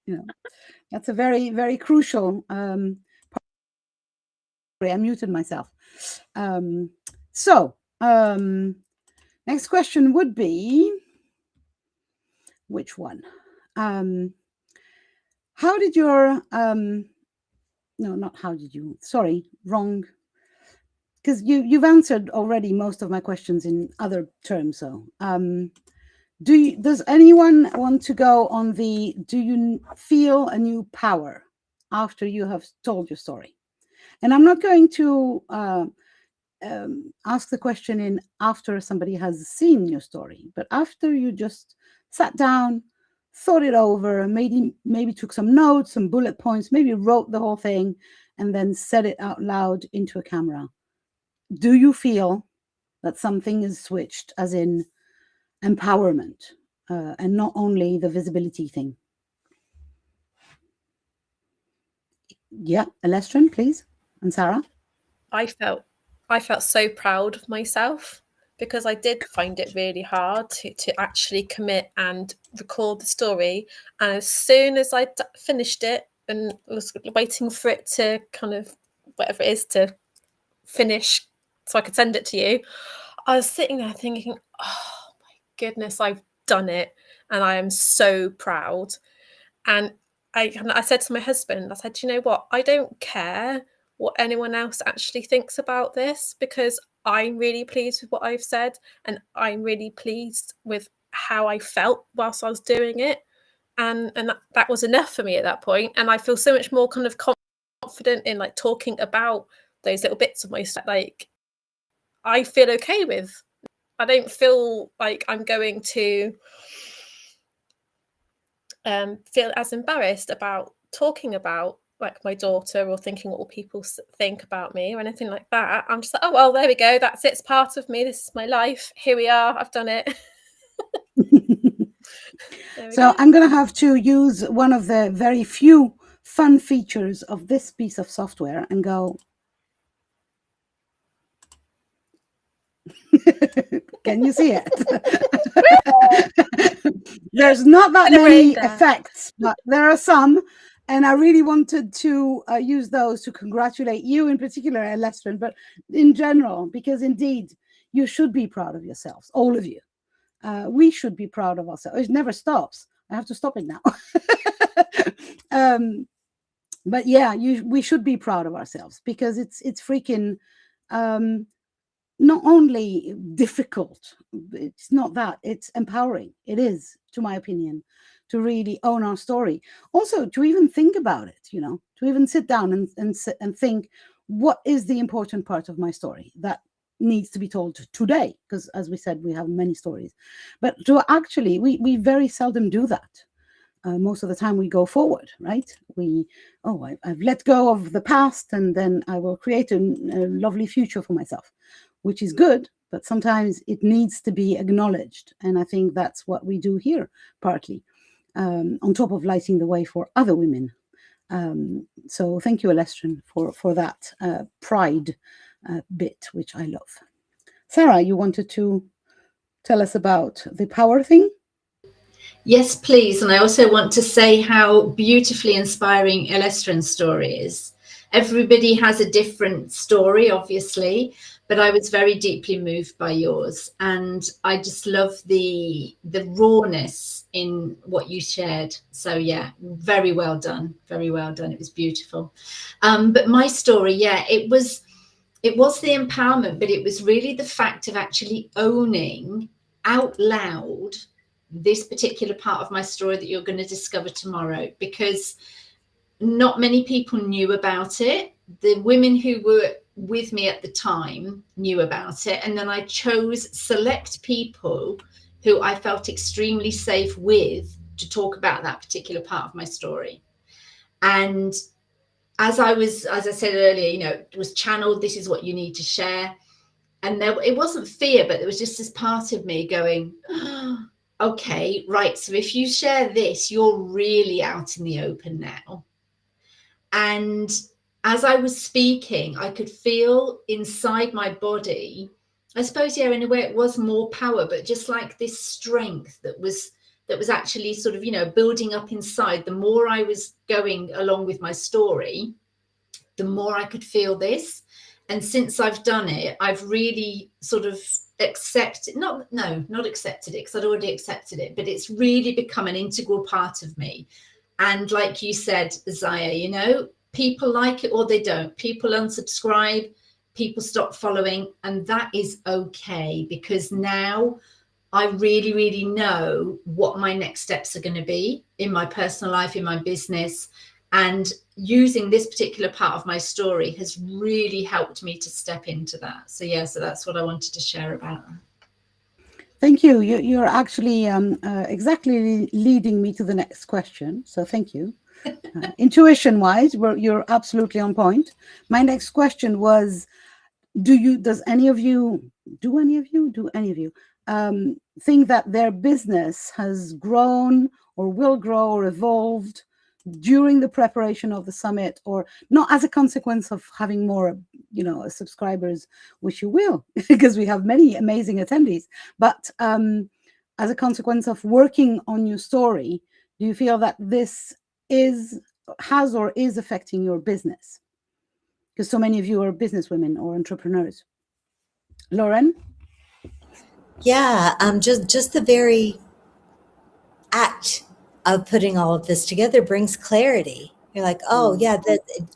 You know, that's a very, very crucial. Sorry, I muted myself. Next question would be, which one? How did your no, not how did you? Sorry, wrong. Because you've answered already most of my questions in other terms. So, does anyone want to go on the? Do you feel a new power after you have told your story? And I'm not going to ask the question in after somebody has seen your story, but after you just sat down, thought it over, maybe took some notes, some bullet points, maybe wrote the whole thing, and then said it out loud into a camera. Do you feel that something is switched, as in empowerment, and not only the visibility thing? Yeah, Elestrin, please, and Sarah. I felt so proud of myself because I did find it really hard to actually commit and record the story. And as soon as I finished it and was waiting for it to kind of, whatever it is, to finish so I could send it to you, I was sitting there thinking, oh my goodness, I've done it. And I am so proud. And I said to my husband, I said, you know what? I don't care what anyone else actually thinks about this, because I'm really pleased with what I've said, and I'm really pleased with how I felt whilst I was doing it, and that was enough for me at that point. And I feel so much more kind of confident in like talking about those little bits of myself. Like I feel okay with. I don't feel like I'm going to feel as embarrassed about talking about like my daughter or thinking what will people think about me or anything like that. I'm just like, oh, well, there we go. That's it. It's part of me. This is my life. Here we are. I've done it. So I'm going to have to use one of the very few fun features of this piece of software and go, can you see it? There's not that many effects, but there are some. And I really wanted to use those to congratulate you in particular, Elestrin, but in general, because indeed, you should be proud of yourselves, all of you. We should be proud of ourselves. It never stops. I have to stop it now. But yeah, we should be proud of ourselves, because it's freaking not only difficult, it's not that, it's empowering. It is, to my opinion, to really own our story. Also, to even think about it, to even sit down and think, what is the important part of my story that needs to be told today? Because as we said, we have many stories. But to actually, we very seldom do that. Most of the time we go forward, right? I've let go of the past, and then I will create a lovely future for myself, which is good, but sometimes it needs to be acknowledged. And I think that's what we do here, partly, on top of lighting the way for other women. So thank you, Elestrin, for that pride bit, which I love. Sarah, you wanted to tell us about the power thing? Yes, please. And I also want to say how beautifully inspiring Elestrin's story is. Everybody has a different story, obviously, but I was very deeply moved by yours. And I just love the rawness in what you shared. So yeah, very well done. Very well done. It was beautiful. But my story, it was the empowerment, but it was really the fact of actually owning out loud this particular part of my story that you're going to discover tomorrow, because not many people knew about it. The women who were with me at the time knew about it, and then I chose select people who I felt extremely safe with to talk about that particular part of my story. And as I said earlier, it was channeled, this is what you need to share. And it wasn't fear, but there was just this part of me going, okay, right, so if you share this, you're really out in the open now. And as I was speaking, I could feel inside my body, I suppose, in a way it was more power, but just like this strength that was actually sort of, building up inside. The more I was going along with my story, the more I could feel this. And since I've done it, I've really sort of not accepted it, because I'd already accepted it, but it's really become an integral part of me. And like you said, Zaya, people like it or they don't. People unsubscribe, people stop following, and that is okay, because now I really, really know what my next steps are going to be in my personal life, in my business. And using this particular part of my story has really helped me to step into that. So that's what I wanted to share about that. Thank you. You're actually exactly leading me to the next question. So thank you. Intuition-wise, you're absolutely on point. My next question was, do any of you think that their business has grown or will grow or evolved during the preparation of the summit, or not as a consequence of having more, subscribers, which you will, because we have many amazing attendees, but as a consequence of working on your story, do you feel that this has or is affecting your business? Because so many of you are businesswomen or entrepreneurs. Lauren? Yeah, just the very act of putting all of this together brings clarity. You're like, oh yeah,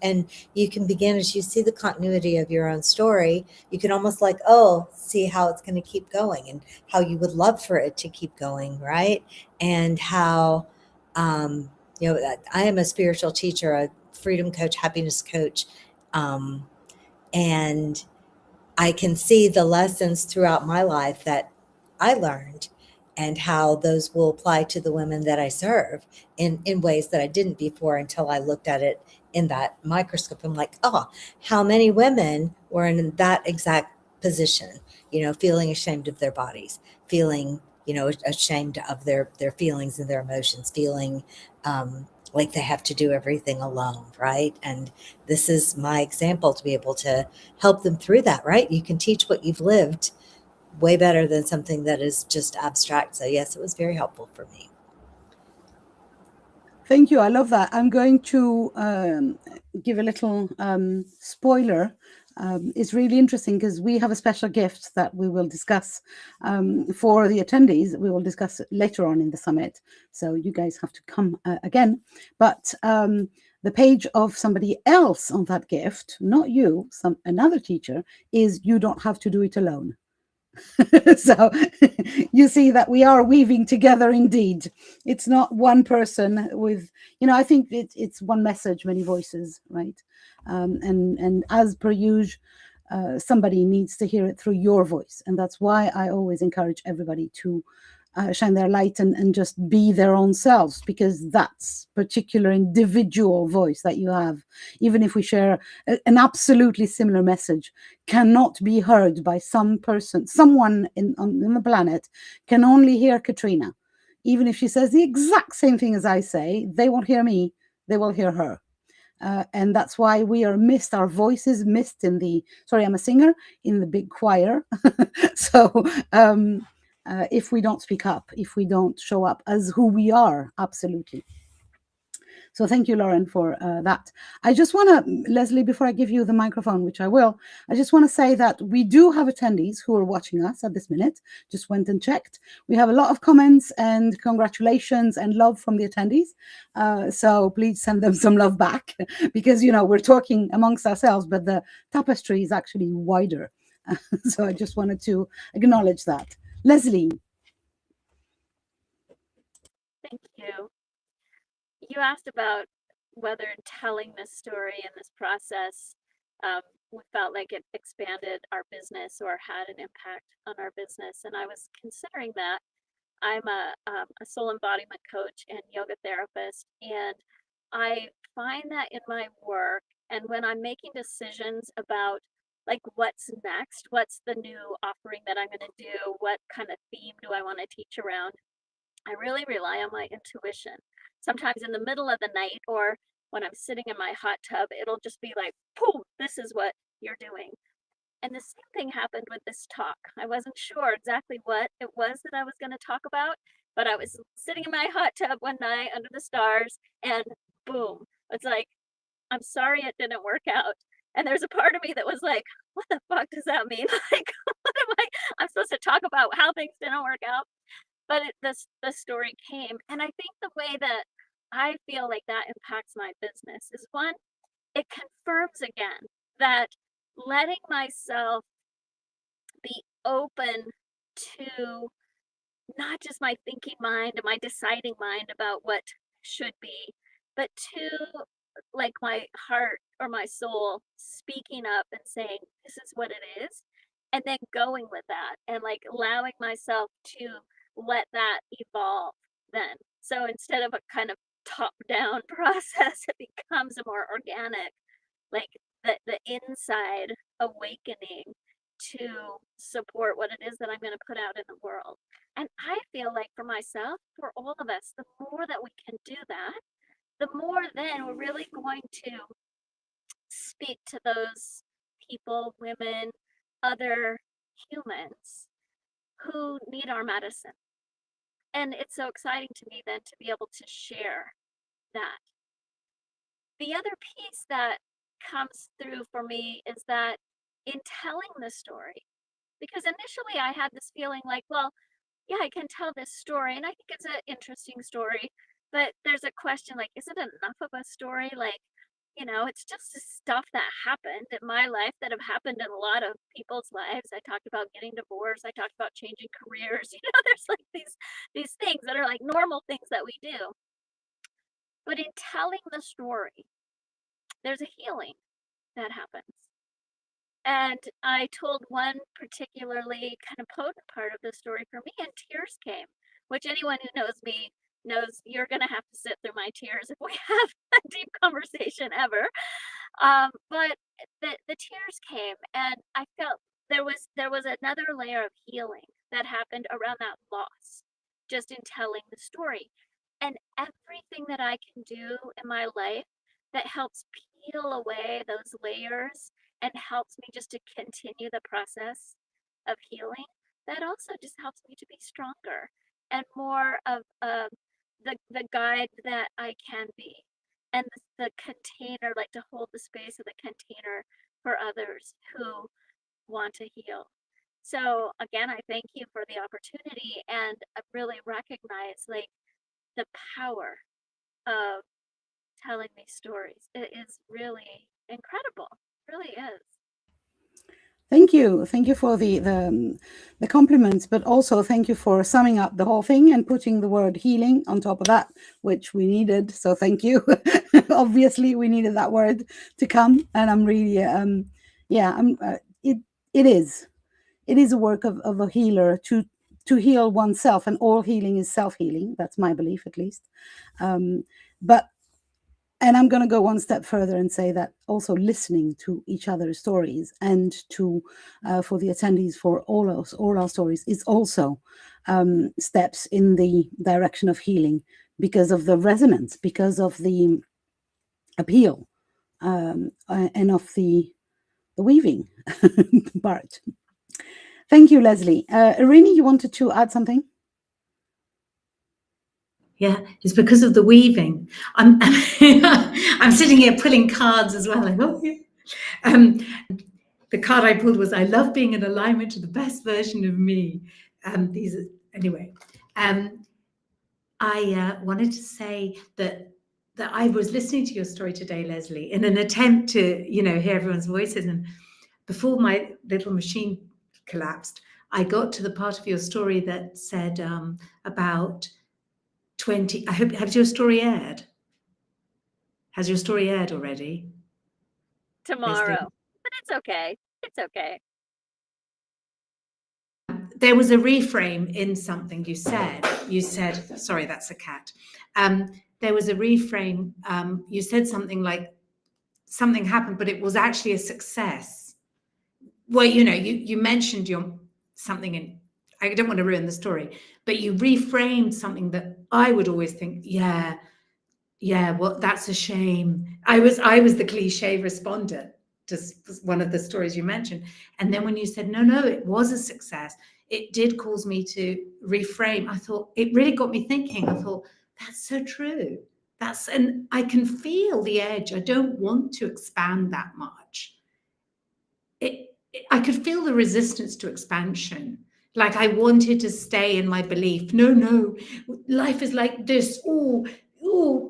and you can begin, as you see the continuity of your own story, you can almost like, see how it's going to keep going and how you would love for it to keep going, right? And how, I am a spiritual teacher, a freedom coach, happiness coach, and I can see the lessons throughout my life that I learned, and how those will apply to the women that I serve in ways that I didn't before, until I looked at it in that microscope. I'm like, how many women were in that exact position, feeling ashamed of their bodies, feeling, ashamed of their feelings and their emotions, feeling like they have to do everything alone, right? And this is my example to be able to help them through that, right? You can teach what you've lived way better than something that is just abstract. So yes, it was very helpful for me. Thank you. I love that. I'm going to give a little spoiler is really interesting because we have a special gift that we will discuss for the attendees. We will discuss later on in the summit. So you guys have to come again. But the page of somebody else on that gift, not you, another teacher, is you don't have to do it alone. So you see that we are weaving together indeed. It's not one person with, I think it's one message, many voices, right? And as per usual, somebody needs to hear it through your voice. And that's why I always encourage everybody to shine their light and just be their own selves, because that's particular individual voice that you have, even if we share an absolutely similar message, cannot be heard by someone on the planet can only hear Katrina. Even if she says the exact same thing as I say, they won't hear me, they will hear her. And that's why we are missed, our voices missed in the, sorry, I'm a singer, in the big choir. So if we don't speak up, if we don't show up as who we are, absolutely. So thank you, Lauren, for that. I just want to, Leslie, before I give you the microphone, which I will, I just want to say that we do have attendees who are watching us at this minute. Just went and checked. We have a lot of comments and congratulations and love from the attendees. So please send them some love back because, we're talking amongst ourselves, but the tapestry is actually wider. So I just wanted to acknowledge that. Leslie. Thank you. You asked about whether telling this story and this process we felt like it expanded our business or had an impact on our business. And I was considering that. I'm a soul embodiment coach and yoga therapist, and I find that in my work and when I'm making decisions about like what's next, what's the new offering that I'm going to do, what kind of theme do I want to teach around, I really rely on my intuition. Sometimes in the middle of the night or when I'm sitting in my hot tub, it'll just be like, boom, this is what you're doing. And the same thing happened with this talk. I wasn't sure exactly what it was that I was going to talk about, but I was sitting in my hot tub one night under the stars and boom, it's like, I'm sorry it didn't work out. And there's a part of me that was like, what the fuck does that mean? Like, what am I'm supposed to talk about how things didn't work out? But the story came. And I think the way that I feel like that impacts my business is one, it confirms again that letting myself be open to not just my thinking mind and my deciding mind about what should be, but to like my heart or my soul speaking up and saying, this is what it is. And then going with that and like allowing myself to let that evolve then. So instead of a kind of top down process, it becomes a more organic, like the inside awakening to support what it is that I'm going to put out in the world. And I feel like for myself, for all of us, the more that we can do that, the more then we're really going to speak to those people, women, other humans who need our medicine. And it's so exciting to me then to be able to share that. The other piece that comes through for me is that in telling the story, because initially I had this feeling like, well, yeah, I can tell this story and I think it's an interesting story, but there's a question like, is it enough of a story? Like, it's just the stuff that happened in my life that have happened in a lot of people's lives. I talked about getting divorced. I talked about changing careers. There's like these things that are like normal things that we do. But in telling the story, there's a healing that happens. And I told one particularly kind of potent part of the story for me, and tears came, which anyone who knows me knows you're going to have to sit through my tears if we have a deep conversation ever. But the tears came, and I felt there was another layer of healing that happened around that loss, just in telling the story. And everything that I can do in my life that helps peel away those layers and helps me just to continue the process of healing, that also just helps me to be stronger and more of the guide that I can be, and the container, like to hold the space of the container for others who want to heal. So again, I thank you for the opportunity, and I really recognize like the power of telling these stories. It is really incredible. It really is. Thank you for the compliments, but also thank you for summing up the whole thing and putting the word healing on top of that, which we needed. So thank you. Obviously, we needed that word to come, and I'm really it is a work of a healer to heal oneself, and all healing is self-healing. That's my belief, at least. And I'm going to go one step further and say that also listening to each other's stories, and to for the attendees, for all our stories, is also steps in the direction of healing, because of the resonance, because of the appeal, and of the weaving part. Thank you, Leslie. Irini, you wanted to add something? Yeah, it's because of the weaving. I'm I'm sitting here pulling cards as well. Like, oh, yeah. The card I pulled was, I love being in alignment to the best version of me. Anyway. I wanted to say that I was listening to your story today, Leslie, in an attempt to, hear everyone's voices. And before my little machine collapsed, I got to the part of your story that said about 20. Has your story aired? Has your story aired already? Tomorrow, but it's okay. It's okay. There was a reframe in something you said. You said, sorry, that's a cat. There was a reframe. You said something like, something happened, but it was actually a success. Well, you mentioned something in, I don't want to ruin the story, but you reframed something that I would always think, yeah, well, that's a shame. I was the cliche respondent to one of the stories you mentioned. And then when you said, no, it was a success, it did cause me to reframe. I thought, it really got me thinking. I thought, that's so true. And I can feel the edge. I don't want to expand that much. I could feel the resistance to expansion. Like I wanted to stay in my belief. No, life is like this. Oh,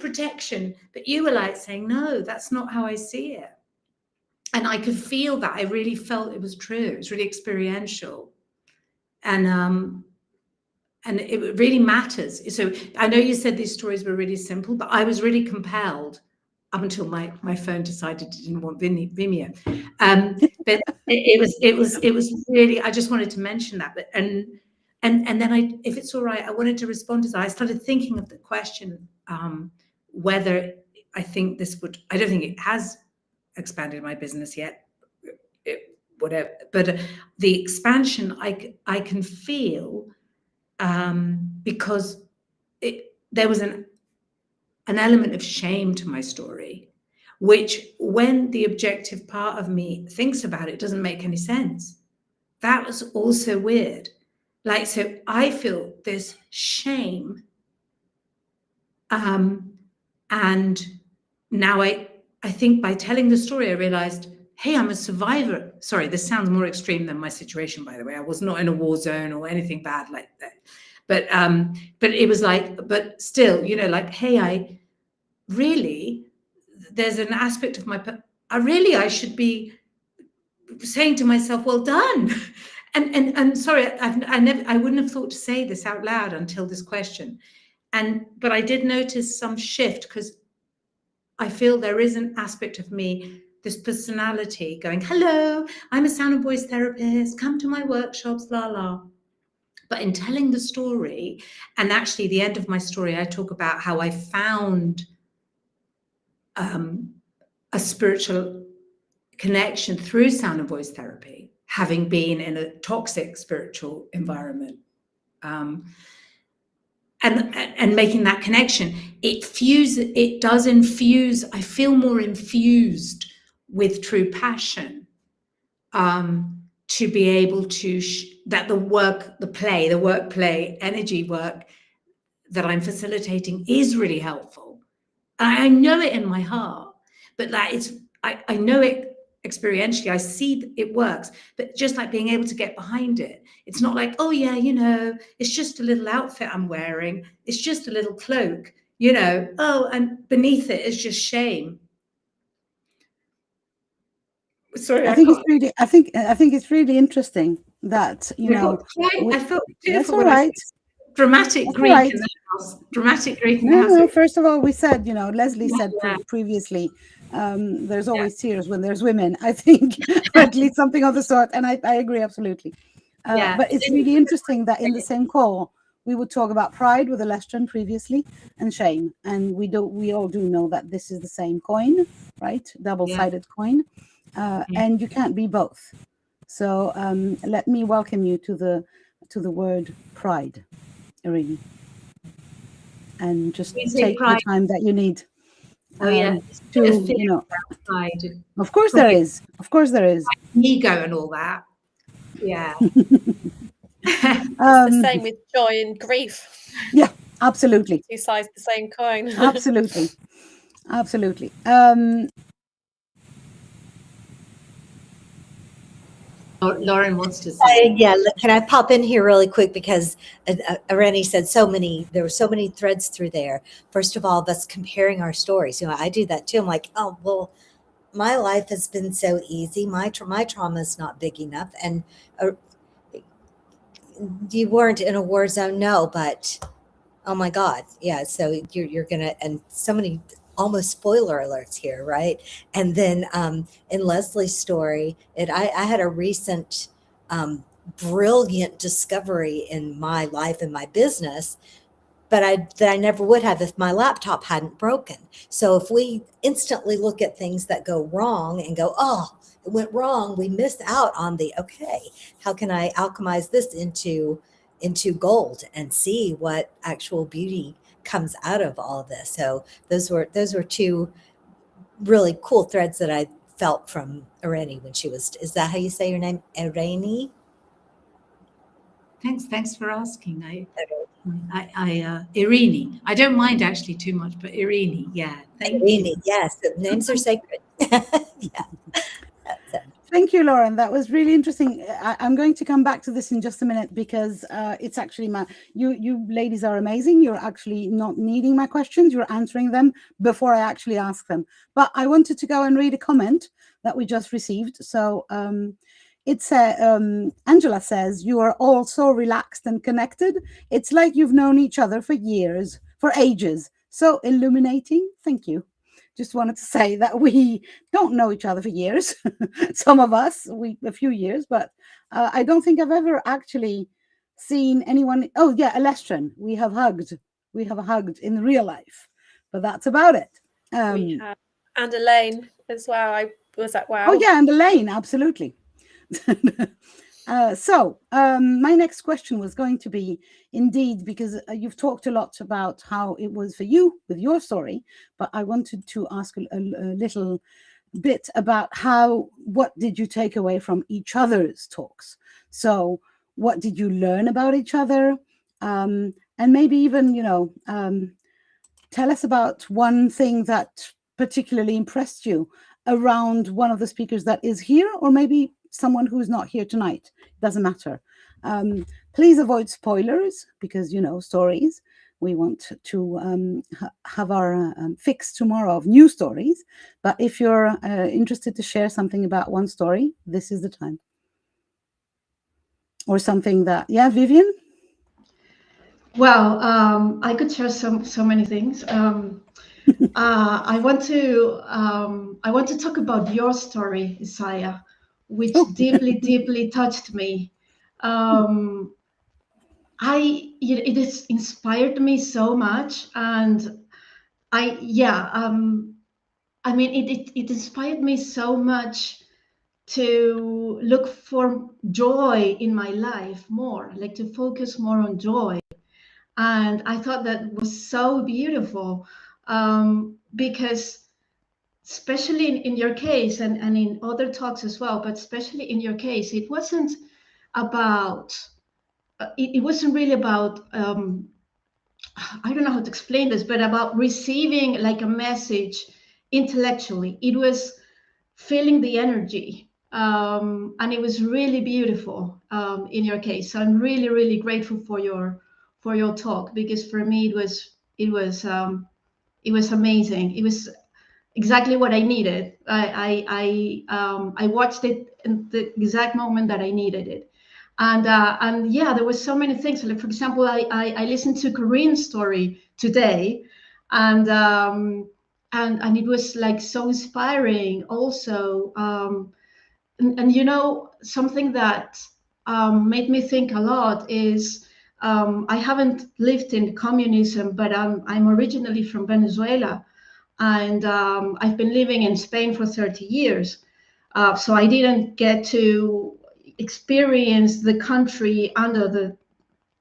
protection. But you were like saying, no, that's not how I see it. And I could feel that. I really felt it was true. It was really experiential. And it really matters. So I know you said these stories were really simple, but I was really compelled up until my phone decided it didn't want Vimeo. But it was really, I just wanted to mention that. But and then if it's all right, I wanted to respond to that. I started thinking of the question, whether I think this would, I don't think it has expanded my business yet, whatever, but the expansion I can feel, because there was an element of shame to my story, which when the objective part of me thinks about it, doesn't make any sense. That was also weird. Like, so I feel this shame, and now I think by telling the story, I realized, hey, I'm a survivor. Sorry, this sounds more extreme than my situation, by the way. I was not in a war zone or anything bad like that. But it was like, but still, like, hey, there's an aspect of I should be saying to myself, well done. And sorry, I wouldn't have thought to say this out loud until this question. But I did notice some shift, because I feel there is an aspect of me, this personality going, hello, I'm a sound and voice therapist, come to my workshops, la la. But in telling the story, and actually the end of my story, I talk about how I found a spiritual connection through sound and voice therapy, having been in a toxic spiritual environment. And making that connection, it does infuse, I feel more infused with true passion, to be able to, that the work play, energy work that I'm facilitating is really helpful. I know it in my heart, but that I know it experientially, I see that it works, but just like being able to get behind it. It's not like, oh yeah, you know, it's just a little outfit I'm wearing. It's just a little cloak, you know, oh, and beneath it is just shame. Sorry, I think it's really interesting that, you know, I felt that's beautiful all when I right. said dramatic That's Greek all right. in the house. Dramatic Greek in the No, house. no, first of all, we said, you know, Leslie said Yeah. previously, there's always tears when there's women, I think, or at least something of the sort. And I agree absolutely. Yeah. But it's really interesting that in the same call, we would talk about pride with Alestron previously and shame. And we all do know that this is the same coin, right? Double-sided coin. And you can't be both. So let me welcome you to the word pride, Irene. And just take the time that you need. To, you know, of course there is. Of course there is. Ego and all that. Yeah. It's the same with joy and grief. Yeah, absolutely. Two sides of the same coin. Absolutely. Absolutely. Lauren wants to say. Yeah, can I pop in here really quick, because Irene said there were so many threads through there. First of all, us comparing our stories. You know, I do that too. I'm like, oh, well, my life has been so easy. My trauma is not big enough. And you weren't in a war zone, no, but oh my God. Yeah. So you're going to, and so many almost spoiler alerts here, right? And then in Leslie's story, I had a recent brilliant discovery in my life and my business, but that I never would have if my laptop hadn't broken. So if we instantly look at things that go wrong and go, oh, it went wrong, we miss out on okay, how can I alchemize this into gold and see what actual beauty comes out of all of this. So those were two really cool threads that I felt from Irene when she was, is that how you say your name? Irene? Thanks for asking. Irene. I don't mind actually too much, but Irene, yeah. Irene, yes. The names are sacred. Yeah. Thank you, Lauren. That was really interesting. I'm going to come back to this in just a minute, because it's actually you ladies are amazing. You're actually not needing my questions. You're answering them before I actually ask them. But I wanted to go and read a comment that we just received. So it's Angela says, you are all so relaxed and connected. It's like you've known each other for ages. So illuminating. Thank you. Just wanted to say that we don't know each other for years. Some of us, a few years, but I don't think I've ever actually seen anyone. Oh yeah, Alestron. We have hugged in real life, but that's about it. We have, and Elaine as well. I was at WOW. Oh yeah, and Elaine, absolutely. So my next question was going to be, indeed, because you've talked a lot about how it was for you with your story, but I wanted to ask a little bit about what did you take away from each other's talks? So what did you learn about each other? And maybe even, tell us about one thing that particularly impressed you around one of the speakers that is here, or maybe someone who's not here tonight. Doesn't matter. Please avoid spoilers, because stories, we want to have our fix tomorrow of new stories. But if you're interested to share something about one story, this is the time. Or something that, Vivian? Well, I could share so many things. I want to talk about your story, Isaiah, which deeply touched me. It has inspired me so much, and it inspired me so much to look for joy in my life more, like to focus more on joy. And I thought that was so beautiful, because especially in your case and in other talks as well, but especially in your case, it wasn't about, it wasn't really about, I don't know how to explain this, but about receiving like a message intellectually. It was feeling the energy. And it was really beautiful in your case. So I'm really, really grateful for your talk, because for me it was amazing. It was exactly what I needed. I watched it in the exact moment that I needed it. And yeah, there was so many things. Like, for example, I listened to Corinne's story today, and it was like so inspiring also. And you know, something that made me think a lot is, I haven't lived in communism, but I'm originally from Venezuela, and I've been living in Spain for 30 years. So I didn't get to experience the country under the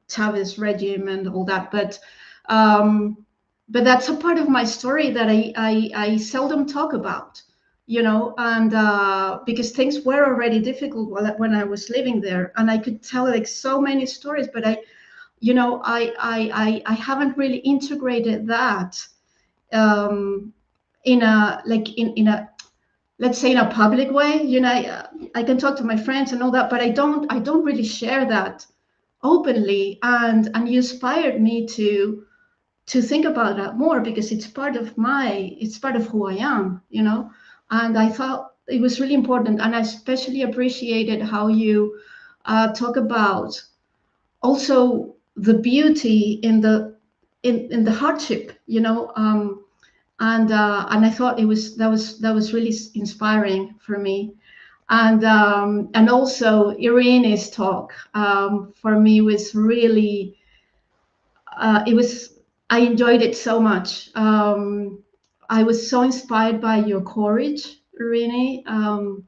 Chavez regime and all that, but that's a part of my story that I seldom talk about, you know, and because things were already difficult when I was living there, and I could tell like so many stories, but I haven't really integrated that in a let's say in a public way. You know, I can talk to my friends and all that, but I don't really share that openly. And you inspired me to think about that more, because it's part of who I am, you know. And I thought it was really important, and I especially appreciated how you talk about also the beauty in the hardship, you know. And I thought that was really inspiring for me. And also Irene's talk for me was really I enjoyed it so much. I was so inspired by your courage, Irene, and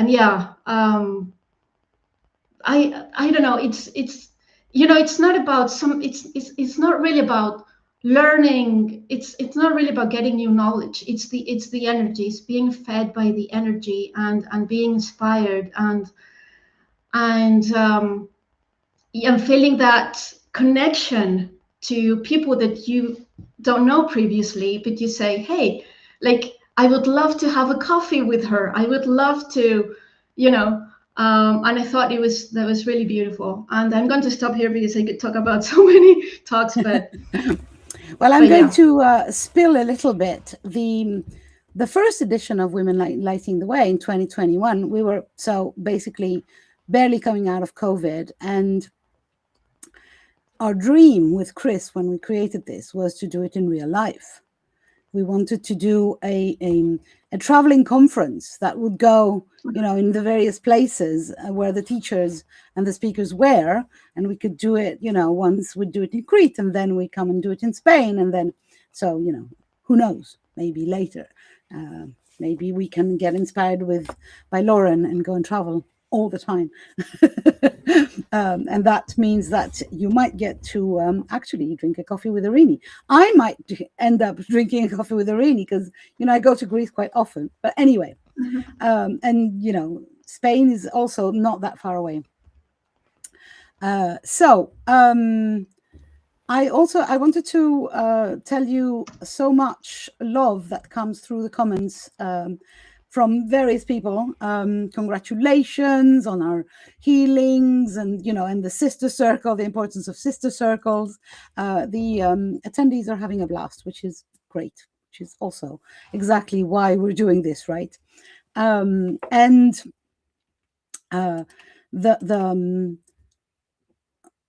yeah, I don't know. It's you know, it's not about it's not really about learning. It's not really about getting new knowledge. It's the energy. It's being fed by the energy and being inspired and feeling that connection to people that you don't know previously, but you say, hey, like, I would love to have a coffee with her. I would love to, you know. And I thought that was really beautiful. And I'm going to stop here because I could talk about so many talks, but well, I'm going to spill a little bit. The first edition of Women Lighting the Way in 2021, we were so basically barely coming out of COVID, and our dream with Chris when we created this was to do it in real life. We wanted to do a traveling conference that would go, you know, in the various places where the teachers and the speakers were, and we could do it, you know, once we'd do it in Crete, and then we come and do it in Spain, and then, so, you know, who knows, maybe later. Maybe we can get inspired by Lauren and go and travel all the time. And that means that you might get to actually drink a coffee with Irene. I might end up drinking a coffee with Irene because, you know, I go to Greece quite often. But anyway, and, you know, Spain is also not that far away. I wanted to tell you so much love that comes through the comments from various people. Congratulations on our healings, and, you know, and the sister circle, the importance of sister circles. The attendees are having a blast, which is great, which is also exactly why we're doing this, right? The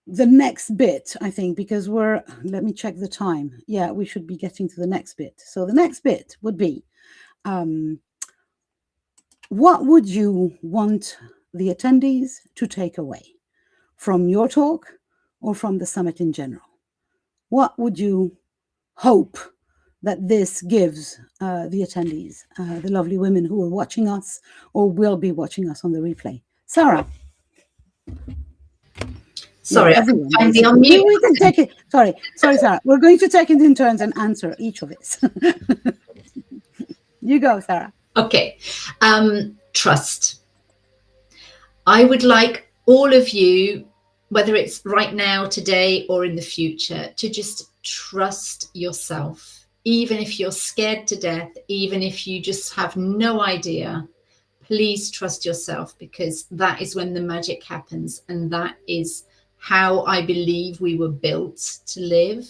next bit, I think, because let me check the time. Yeah, we should be getting to the next bit. So the next bit would be, what would you want the attendees to take away from your talk or from the summit in general? What would you hope that this gives the attendees, the lovely women who are watching us or will be watching us on the replay? Sarah. Sorry, yeah, I find the unmute. We can take it. Sorry, Sarah. We're going to take it in turns and answer each of it. You go, Sarah. Okay. Trust. I would like all of you, whether it's right now, today, or in the future, to just trust yourself. even if you're scared to death, even if you just have no idea, please trust yourself, because that is when the magic happens. And that is how I believe we were built to live.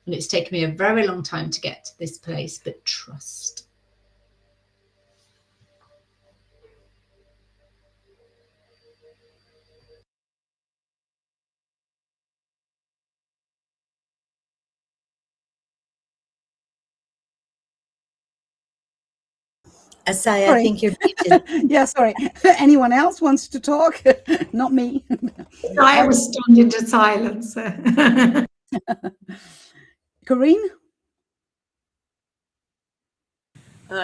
And it's taken me a very long time to get to this place, but trust. Asaya, I Sorry. think you're muted. Yeah, sorry. Anyone else wants to talk? Not me. I was stunned into silence. Corinne?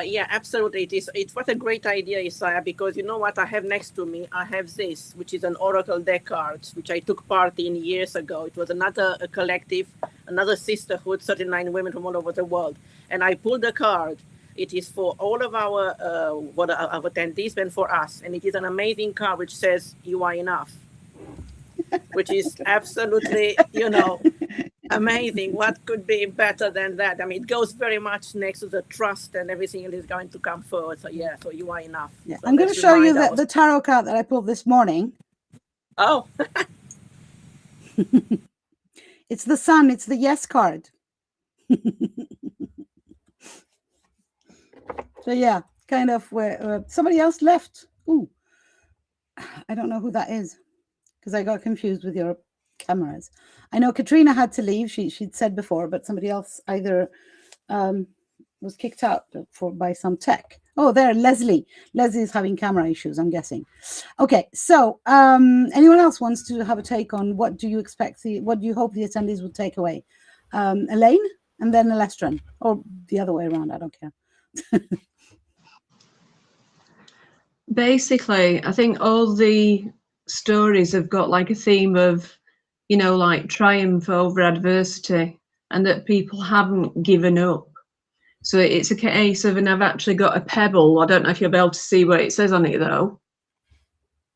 Yeah, absolutely. It's what a great idea, Isaiah, because you know what I have next to me? I have this, which is an Oracle deck cards, which I took part in years ago. It was another collective, another sisterhood, 39 women from all over the world. And I pulled the card. It is for all of our attendees and for us. And it is an amazing card which says, "You are enough," which is absolutely, amazing. What could be better than that? I mean, it goes very much next to the trust and everything that is going to come forward. So yeah, so you are enough. Yeah. So I'm going to let's show you remind the tarot card that I pulled this morning. Oh, It's the sun. It's the yes card. So yeah, kind of where somebody else left. Ooh, I don't know who that is because I got confused with your cameras. I know Katrina had to leave. She'd said before, but somebody else either was kicked out by some tech. Oh, there, Leslie. Leslie is having camera issues, I'm guessing. Okay, so anyone else wants to have a take on what do you expect? What do you hope the attendees will take away? Elaine and then Alestran, or the other way around. I don't care. Basically, I think all the stories have got like a theme of, like triumph over adversity, and that people haven't given up. So it's a case of, and I've actually got a pebble. I don't know if you'll be able to see what it says on it though,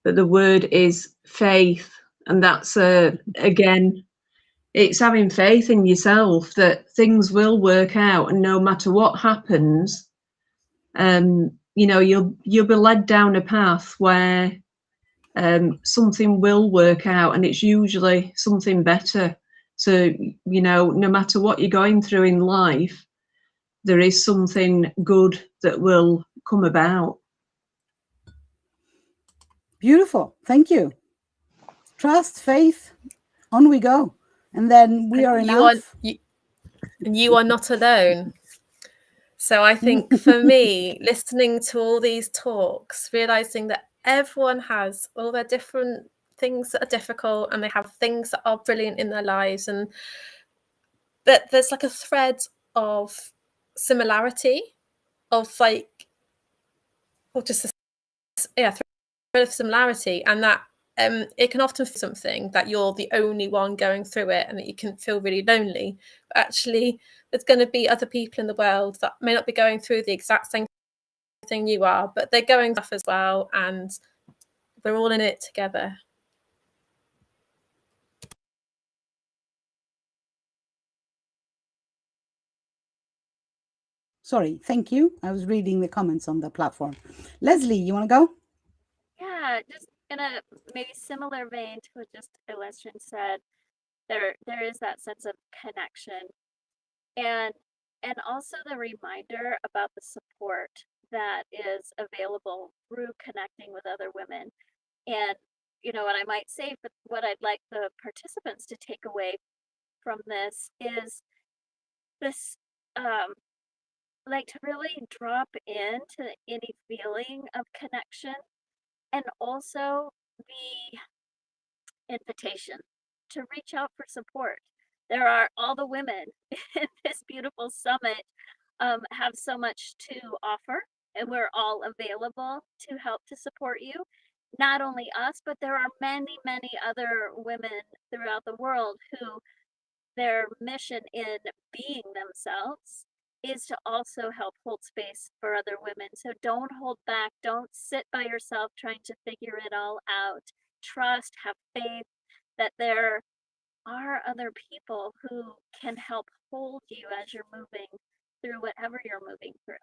but the word is faith. And that's, again, it's having faith in yourself that things will work out, and no matter what happens, you'll be led down a path where something will work out, and it's usually something better. So, no matter what you're going through in life, there is something good that will come about. Beautiful. Thank you. Trust, faith, on we go. And then we are enough. You are not alone. So I think for me, listening to all these talks, realizing that everyone has all their different things that are difficult, and they have things that are brilliant in their lives, and that there's like a thread of similarity, of like, or just thread of similarity, and that it can often feel something that you're the only one going through it, and that you can feel really lonely. But actually, there's going to be other people in the world that may not be going through the exact same thing you are, but they're going stuff as well, and we're all in it together. Sorry, thank you. I was reading the comments on the platform. Leslie, you want to go? Yeah, just in a maybe similar vein to what just Alestran said, there is that sense of connection, and also the reminder about the support that is available through connecting with other women. And what I might say, but what I'd like the participants to take away from this is this like to really drop into any feeling of connection, and also the invitation to reach out for support. There are all the women in this beautiful summit have so much to offer, and we're all available to help to support you. Not only us, but there are many, many other women throughout the world who their mission in being themselves is to also help hold space for other women. So don't hold back. Don't sit by yourself trying to figure it all out. Trust, have faith that there are other people who can help hold you as you're moving through whatever you're moving through.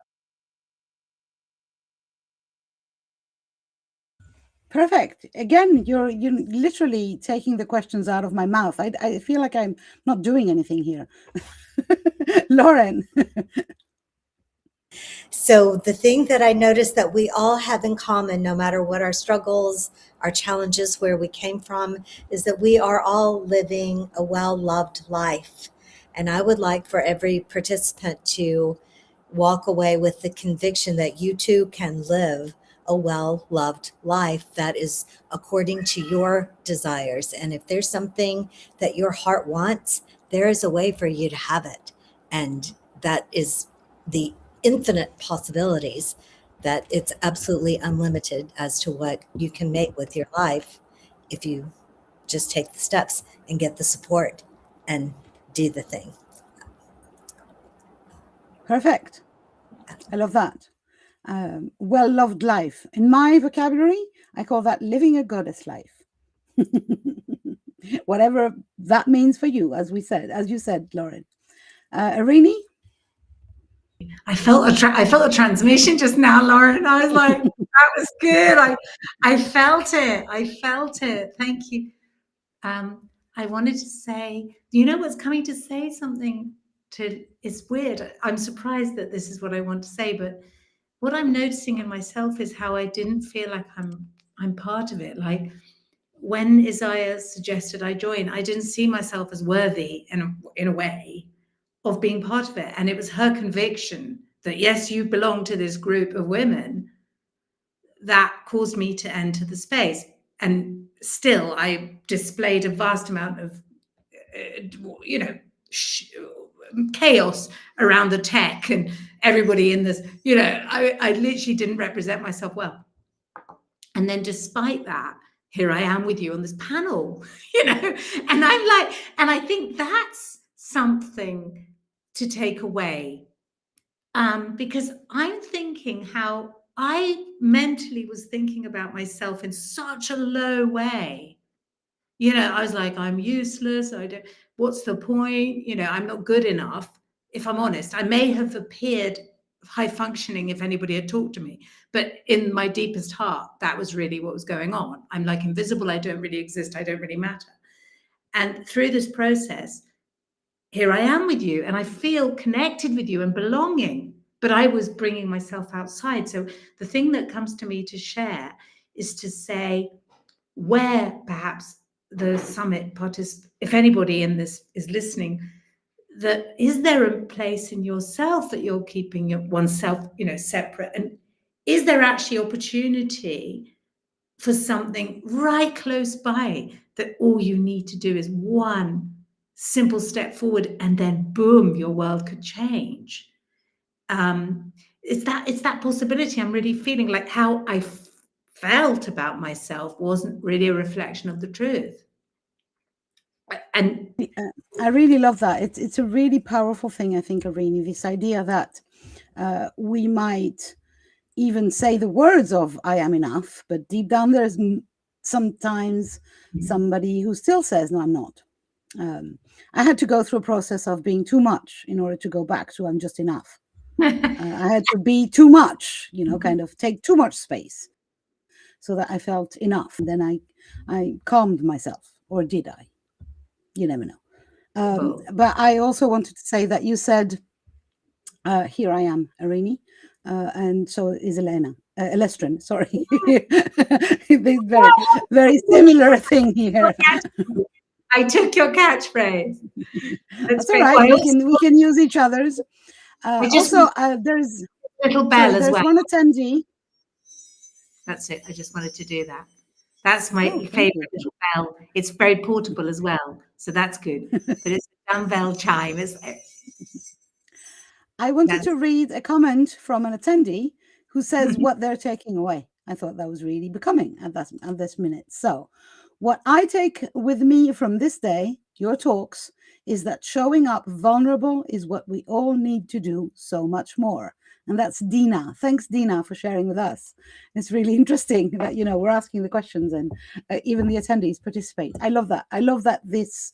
Perfect. Again, you're literally taking the questions out of my mouth. I feel like I'm not doing anything here. Lauren. So the thing that I noticed that we all have in common, no matter what our struggles, our challenges, where we came from, is that we are all living a well-loved life. And I would like for every participant to walk away with the conviction that you too can live a well-loved life that is according to your desires. And if there's something that your heart wants, there is a way for you to have it. And that is the infinite possibilities, that it's absolutely unlimited as to what you can make with your life if you just take the steps and get the support and do the thing. Perfect. I love that. Well-loved life. In my vocabulary, I call that living a goddess life. Whatever that means for you, as you said, Lauren. Irini? I felt a transmission just now, Lauren. I was like, that was good. I felt it. Thank you. I wanted to say, you know what's coming to say something to, it's weird. I'm surprised that this is what I want to say, but what I'm noticing in myself is how I didn't feel like I'm part of it. Like when Isaiah suggested I join, I didn't see myself as worthy in a way of being part of it. And it was her conviction that, yes, you belong to this group of women, that caused me to enter the space. And still, I displayed a vast amount of, chaos around the tech and everybody in this, I literally didn't represent myself well. And then despite that, here I am with you on this panel, and I'm like, and I think that's something to take away, because I'm thinking how I mentally was thinking about myself in such a low way. I was like, I'm useless. What's the point? I'm not good enough. If I'm honest, I may have appeared high functioning if anybody had talked to me, but in my deepest heart, that was really what was going on. I'm like invisible. I don't really exist. I don't really matter. And through this process, here I am with you, and I feel connected with you and belonging, but I was bringing myself outside. So the thing that comes to me to share is to say where perhaps the summit participants, if anybody in this is listening, that is there a place in yourself that you're keeping oneself, separate? And is there actually opportunity for something right close by that all you need to do is one simple step forward, and then boom, your world could change? It's that possibility. I'm really feeling like how I felt about myself wasn't really a reflection of the truth. And I really love that. It's a really powerful thing, I think, Irini, this idea that we might even say the words of I am enough, but deep down there's sometimes somebody who still says, no, I'm not. I had to go through a process of being too much in order to go back to I'm just enough. I had to be too much, kind of take too much space so that I felt enough. And then I calmed myself, or did I? You never know. But I also wanted to say that you said, here I am, Irini, and so is Elestrin, sorry. Very, very similar thing here. I took your catchphrase. That's all right. We can use each other's. Also, there's little bell as well. One attendee. That's it. I just wanted to do that. That's my favorite little bell. It's very portable as well, so that's good. But it's a dumb bell chime, isn't it? I wanted to read a comment from an attendee who says what they're taking away. I thought that was really becoming at this minute. So, what I take with me from this day, your talks, is that showing up vulnerable is what we all need to do so much more. And that's Dina. Thanks, Dina, for sharing with us. It's really interesting that, we're asking the questions and even the attendees participate. I love that. I love that this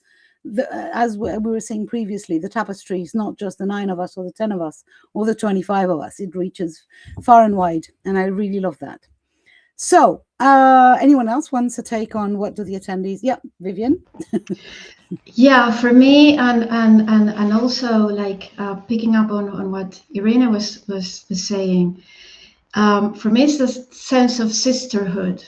as we were saying previously, the tapestry is not just the 9 of us or the 10 of us or the 25 of us. It reaches far and wide, and I really love that. So anyone else wants a take on what do the attendees? Yeah, Vivian. Yeah, for me, and also like picking up on what Irina was saying. For me, it's the sense of sisterhood.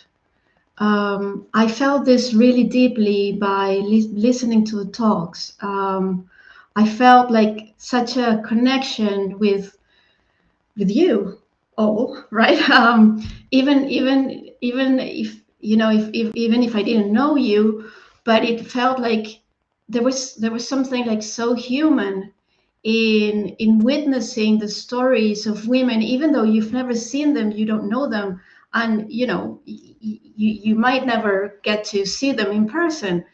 I felt this really deeply by listening to the talks. I felt like such a connection with you all, right? Even if even if I didn't know you, but it felt like there was something like so human in witnessing the stories of women, even though you've never seen them, you don't know them, and you might never get to see them in person,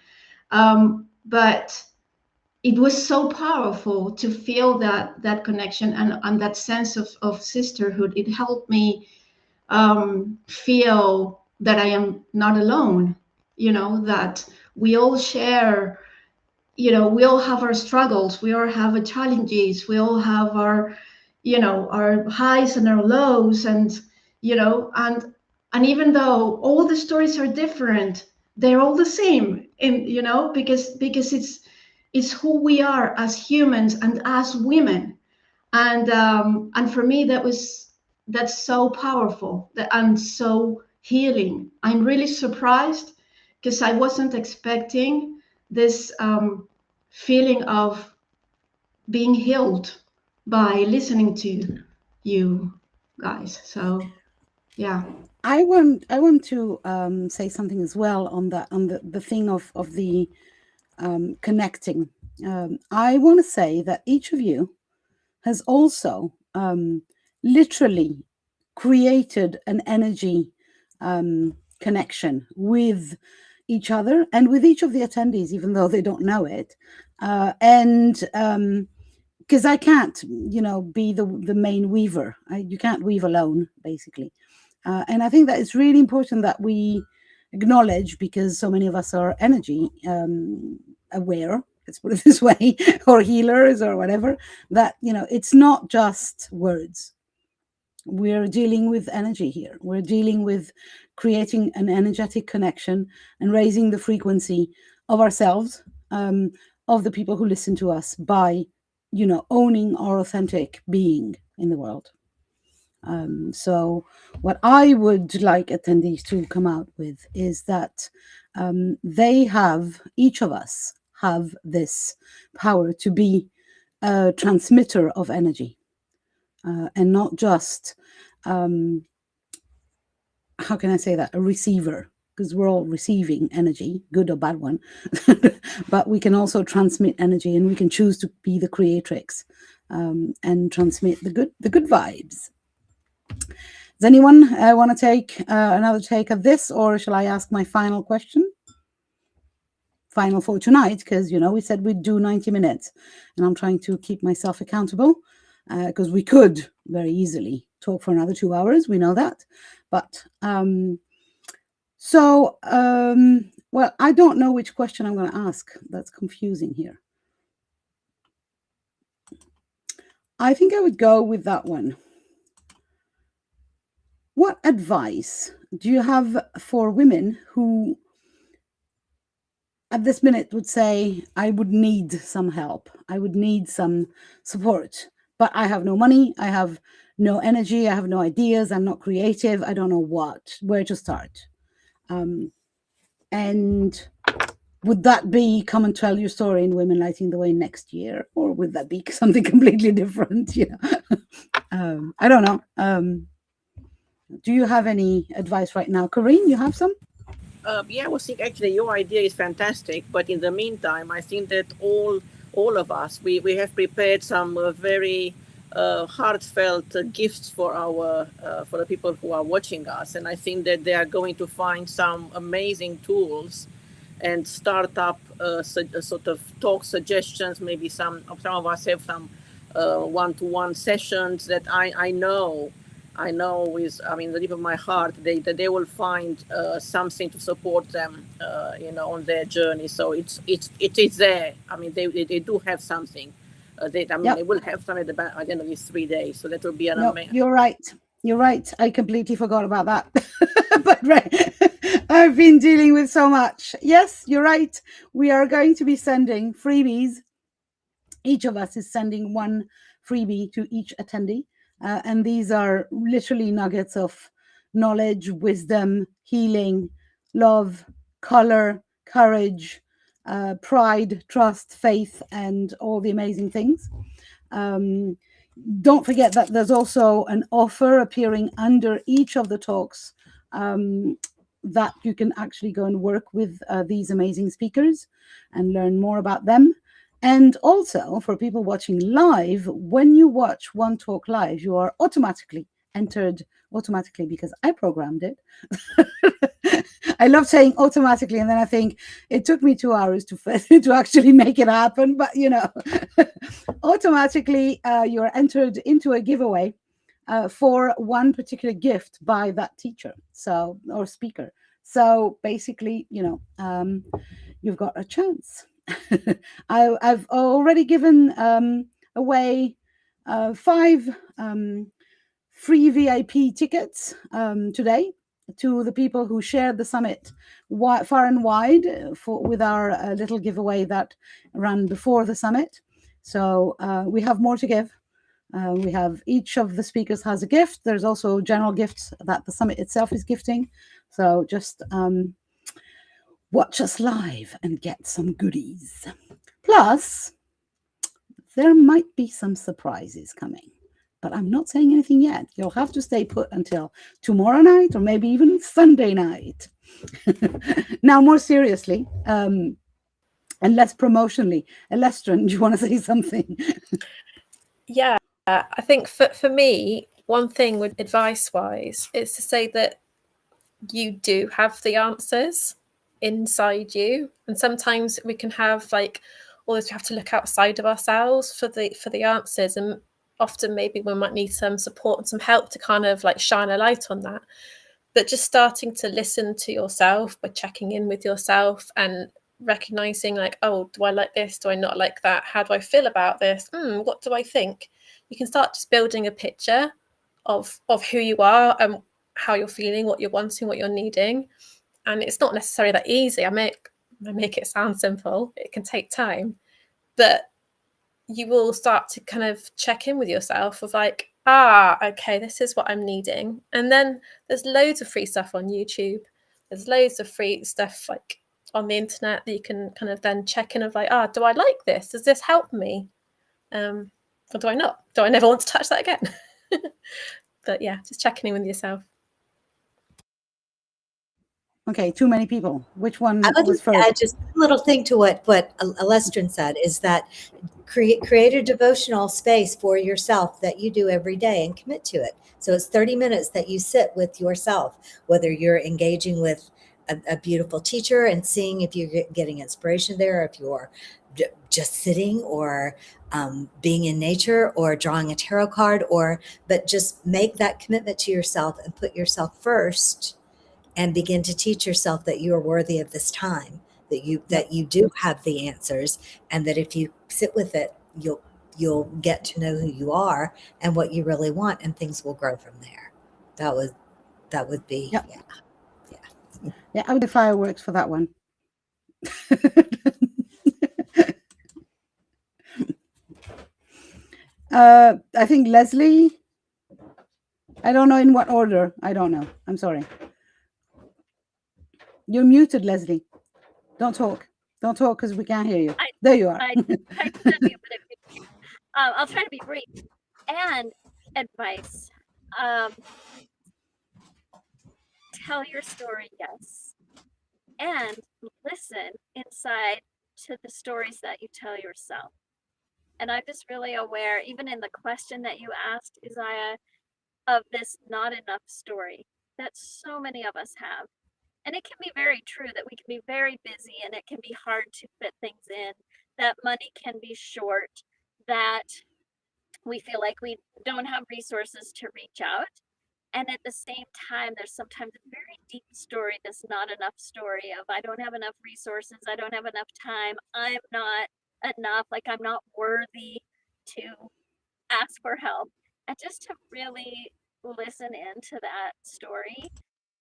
but it was so powerful to feel that connection and that sense of sisterhood. It helped me feel that I am not alone, that we all share, we all have our struggles, we all have our challenges, we all have our our highs and our lows, and and even though all the stories are different, they're all the same, and because it's who we are as humans and as women. And for me, that's so powerful and so healing. I'm really surprised because I wasn't expecting this feeling of being healed by listening to you guys. So yeah. I want to say something as well on that, on the thing of the connecting. I want to say that each of you has also literally created an energy connection with each other and with each of the attendees, even though they don't know it. And because I can't, be the main weaver. You can't weave alone, basically. And I think that it's really important that we acknowledge, because so many of us are energy aware, let's put it this way, or healers or whatever, that, it's not just words. We're dealing with energy here. We're dealing with creating an energetic connection and raising the frequency of ourselves, of the people who listen to us, by, owning our authentic being in the world. So what I would like attendees to come out with is that each of us have this power to be a transmitter of energy, and not just, how can I say that, a receiver, because we're all receiving energy, good or bad one, but we can also transmit energy, and we can choose to be the creatrix, and transmit the good vibes. Does anyone want to take another take of this, or shall I ask my final question? Final for tonight, because we said we'd do 90 minutes, and I'm trying to keep myself accountable, because we could very easily talk for another 2 hours. We know that, but well, I don't know which question I'm going to ask. That's confusing here. I think I would go with that one. What advice do you have for women who at this minute would say, I would need some help, I would need some support, but I have no money, I have no energy, I have no ideas, I'm not creative, I don't know where to start? And would that be come and tell your story in Women Lighting the Way next year? Or would that be something completely different? I don't know. Do you have any advice right now? Corinne, you have some? Yeah, I was thinking actually your idea is fantastic, but in the meantime, I think that all of us, we have prepared some very heartfelt gifts for for the people who are watching us, and I think that they are going to find some amazing tools and start up sort of talk suggestions. Maybe some of us have some one-to-one sessions that I know I know the deep of my heart, they will find something to support them, on their journey. So it is there. I mean, they do have something. They will have some at the end of these 3 days. So that will be an No, amazing. you're right. You're right. I completely forgot about that. But right, I've been dealing with so much. Yes, you're right. We are going to be sending freebies. Each of us is sending one freebie to each attendee. And these are literally nuggets of knowledge, wisdom, healing, love, color, courage, pride, trust, faith, and all the amazing things. Don't forget that there's also an offer appearing under each of the talks that you can actually go and work with these amazing speakers and learn more about them. And also for people watching live, when you watch one talk live, you are automatically entered because I programmed it. I love saying automatically, and then I think it took me 2 hours to actually make it happen. But automatically you're entered into a giveaway for one particular gift by that teacher, or speaker. So basically, you've got a chance. I've already given away 5 free VIP tickets today to the people who shared the summit far and wide with our little giveaway that ran before the summit. So we have more to give. We have each of the speakers has a gift. There's also general gifts that the summit itself is gifting. So just watch us live and get some goodies. Plus, there might be some surprises coming, but I'm not saying anything yet. You'll have to stay put until tomorrow night or maybe even Sunday night. Now, more seriously, and less promotionally, Elestrin, do you want to say something? Yeah, I think for me, one thing with advice-wise is to say that you do have the answers inside you, and sometimes we can have always we have to look outside of ourselves for the answers, and often maybe we might need some support and some help to kind of shine a light on that. But just starting to listen to yourself by checking in with yourself and recognizing oh, do I like this? Do I not like that? How do I feel about this? What do I think? You can start just building a picture of who you are and how you're feeling, what you're wanting, what you're needing. And it's not necessarily that easy. I make it sound simple. It can take time, but you will start to kind of check in with yourself of okay, this is what I'm needing. And then there's loads of free stuff on YouTube. There's loads of free stuff on the internet that you can kind of then check in of do I like this? Does this help me? Or do I not? Do I never want to touch that again? But yeah, just checking in with yourself. Okay, too many people. Which one I would was first? add just a little thing to what Elestrin said is that create a devotional space for yourself that you do every day and commit to it. So it's 30 minutes that you sit with yourself, whether you're engaging with a beautiful teacher and seeing if you're getting inspiration there, if you're just sitting or being in nature or drawing a tarot card, but just make that commitment to yourself and put yourself first and begin to teach yourself that you are worthy of this time, that you do have the answers, and that if you sit with it, you'll get to know who you are and what you really want, and things will grow from there. That would be Yeah, I would do fireworks for that one. I think Leslie, I don't know in what order. I don't know. I'm sorry. You're muted, Leslie. Don't talk. Don't talk because we can't hear you. There you are. I'll try to be brief. And advice. Tell your story, yes. And listen inside to the stories that you tell yourself. And I'm just really aware, even in the question that you asked, Isaiah, of this not enough story that so many of us have. And it can be very true that we can be very busy and it can be hard to fit things in, that money can be short, that we feel like we don't have resources to reach out. And at the same time, there's sometimes a very deep story, this not enough story of I don't have enough resources, I don't have enough time, I'm not enough, like I'm not worthy to ask for help. And just to really listen into that story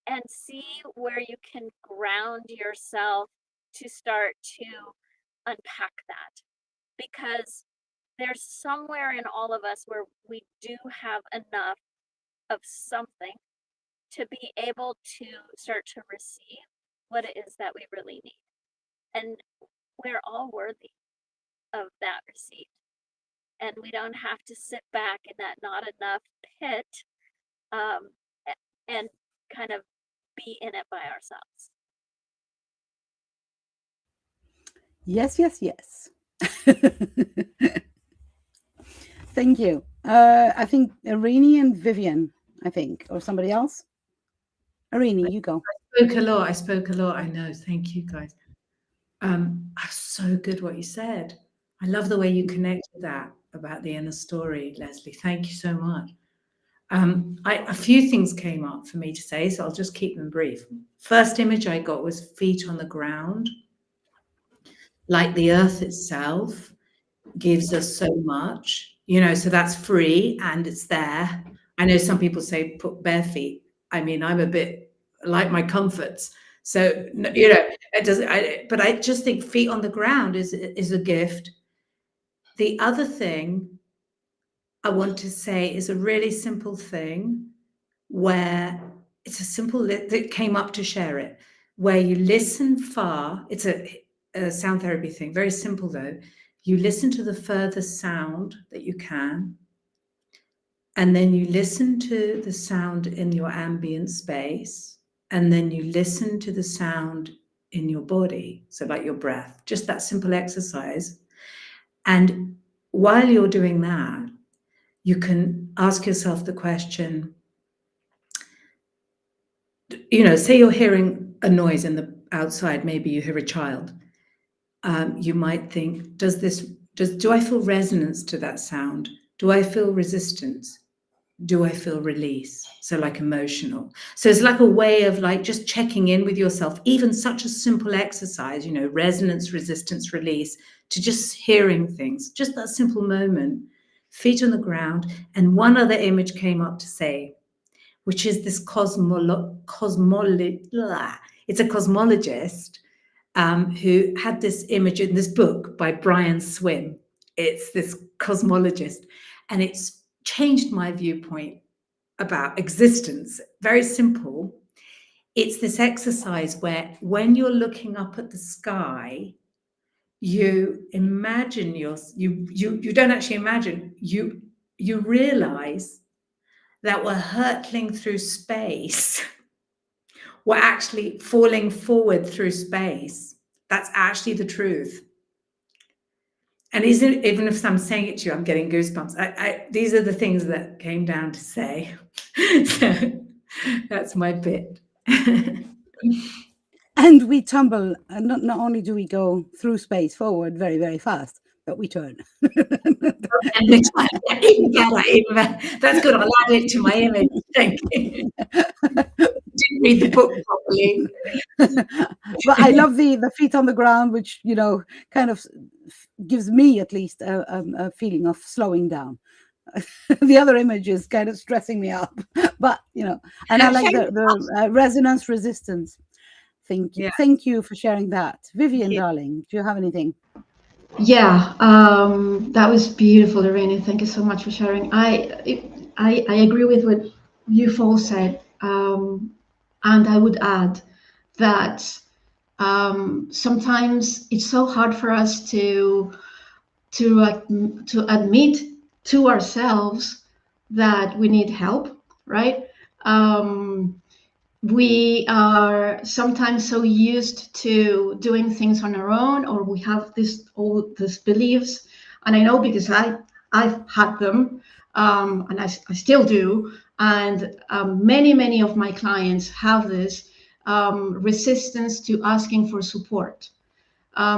and see where you can ground yourself to start to unpack that. Because there's somewhere in all of us where we do have enough of something to be able to start to receive what it is that we really need. And we're all worthy of that receipt. And we don't have to sit back in that not enough pit and kind of be in it by ourselves. Yes, yes, yes. Thank you. I think Irini and Vivian, I think, or somebody else. Irini, you go. I spoke a lot. I know. Thank you, guys. So good what you said. I love the way you connected that about the inner story, Leslie. Thank you so much. A few things came up for me to say, so I'll just keep them brief. First image I got was feet on the ground. Like the earth itself gives us so much, so that's free and it's there. I know some people say put bare feet. I mean, I'm a bit like my comforts. So, it doesn't, but I just think feet on the ground is a gift. The other thing I want to say is a really simple thing where it's a simple, that came up to share it, where you listen far. It's a sound therapy thing, very simple though. You listen to the furthest sound that you can, and then you listen to the sound in your ambient space, and then you listen to the sound in your body, so like your breath, just that simple exercise. And while you're doing that, you can ask yourself the question, say you're hearing a noise in the outside, maybe you hear a child. You might think, do I feel resonance to that sound? Do I feel resistance? Do I feel release? So like emotional. So it's like a way of like just checking in with yourself, even such a simple exercise, resonance, resistance, release, to just hearing things, just that simple moment, feet on the ground. And one other image came up to say, which is this it's a cosmologist who had this image in this book by Brian Swim. It's this cosmologist, and it's changed my viewpoint about existence. Very simple. It's this exercise where when you're looking up at the sky, you imagine you don't actually imagine, you realize that we're hurtling through space. We're actually falling forward through space. That's actually the truth. And even if I'm saying it to you, I'm getting goosebumps. These are the things that came down to say. So that's my bit. And we tumble, and not only do we go through space forward very, very fast, but we turn. Even better. That's good. I'll add it to my image. Thank you. Didn't read the book properly. But I love the feet on the ground, which kind of gives me at least a feeling of slowing down. The other image is kind of stressing me up, but and I like the resonance resistance. Thank you. Yeah. Thank you for sharing that. Vivian, darling, do you have anything? Yeah, that was beautiful, Irini. Thank you so much for sharing. I agree with what you've all said, and I would add that sometimes it's so hard for us to admit to ourselves that we need help, right? We are sometimes so used to doing things on our own, or we have these beliefs. And I know because I've had them, and I still do. And many of my clients have this resistance to asking for support.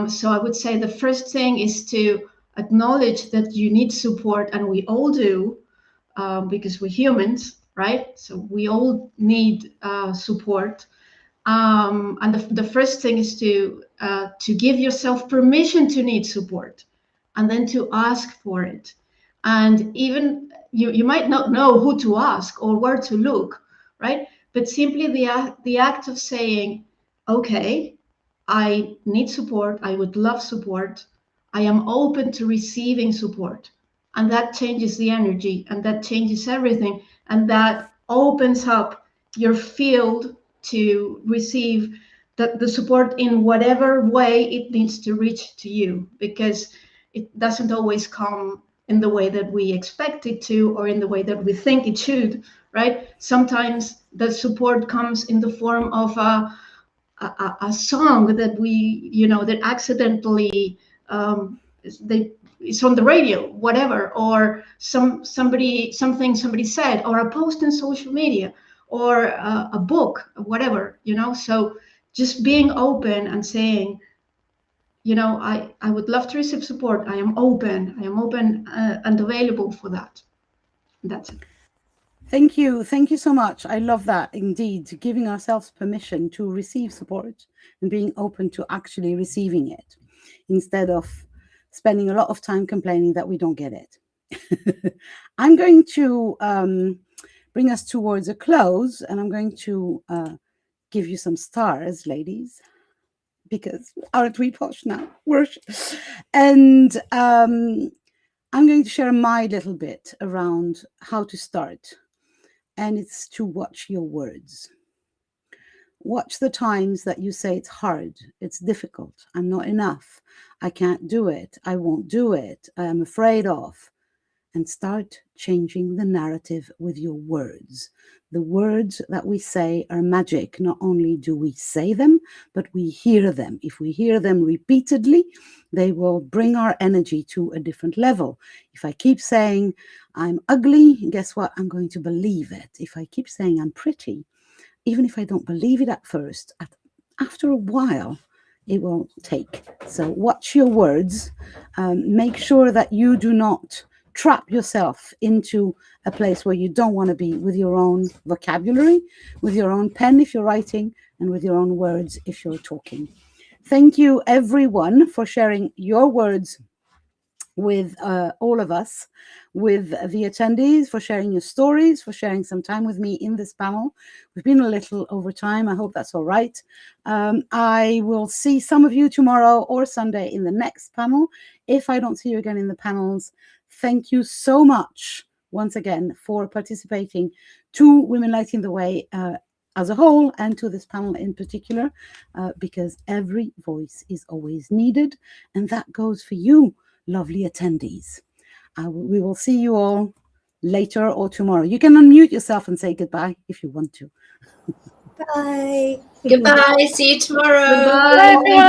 So I would say the first thing is to acknowledge that you need support, and we all do, because we're humans. right? So we all need support. And the first thing is to give yourself permission to need support, and then to ask for it. And even you might not know who to ask or where to look, right? But simply the act of saying, okay, I need support, I would love support, I am open to receiving support. And that changes the energy, and that changes everything, and that opens up your field to receive the support in whatever way it needs to reach to you, because it doesn't always come in the way that we expect it to, or in the way that we think it should, right? Sometimes the support comes in the form of a song that we, that accidentally it's on the radio, whatever, or something somebody said, or a post in social media, or a book, whatever, So just being open and saying, I would love to receive support. I am open and available for that. That's it. Thank you. Thank you so much. I love that, indeed, giving ourselves permission to receive support and being open to actually receiving it, instead of spending a lot of time complaining that we don't get it. I'm going to bring us towards a close, and I'm going to give you some stars, ladies, because aren't we posh now? And I'm going to share my little bit around how to start. And it's to watch your words. Watch the times that you say it's hard, it's difficult, I'm not enough, I can't do it, I won't do it, I'm afraid of. And start changing the narrative with your words. The words that we say are magic. Not only do we say them, but we hear them. If we hear them repeatedly, they will bring our energy to a different level. If I keep saying I'm ugly, guess what? I'm going to believe it. If I keep saying I'm pretty, even if I don't believe it at first, after a while, it will take. So watch your words. Make sure that you do not trap yourself into a place where you don't want to be, with your own vocabulary, with your own pen if you're writing, and with your own words if you're talking. Thank you, everyone, for sharing your words with all of us, with the attendees, for sharing your stories, for sharing some time with me in this panel. We've been a little over time. I hope that's all right. I will see some of you tomorrow or Sunday in the next panel. If I don't see you again in the panels, thank you so much once again for participating to Women Lighting the Way as a whole, and to this panel in particular, because every voice is always needed, and that goes for you, lovely attendees. We will see you all later or tomorrow. You can unmute yourself and say goodbye if you want to. Bye. Goodbye. See you tomorrow. Goodbye. Bye, everyone.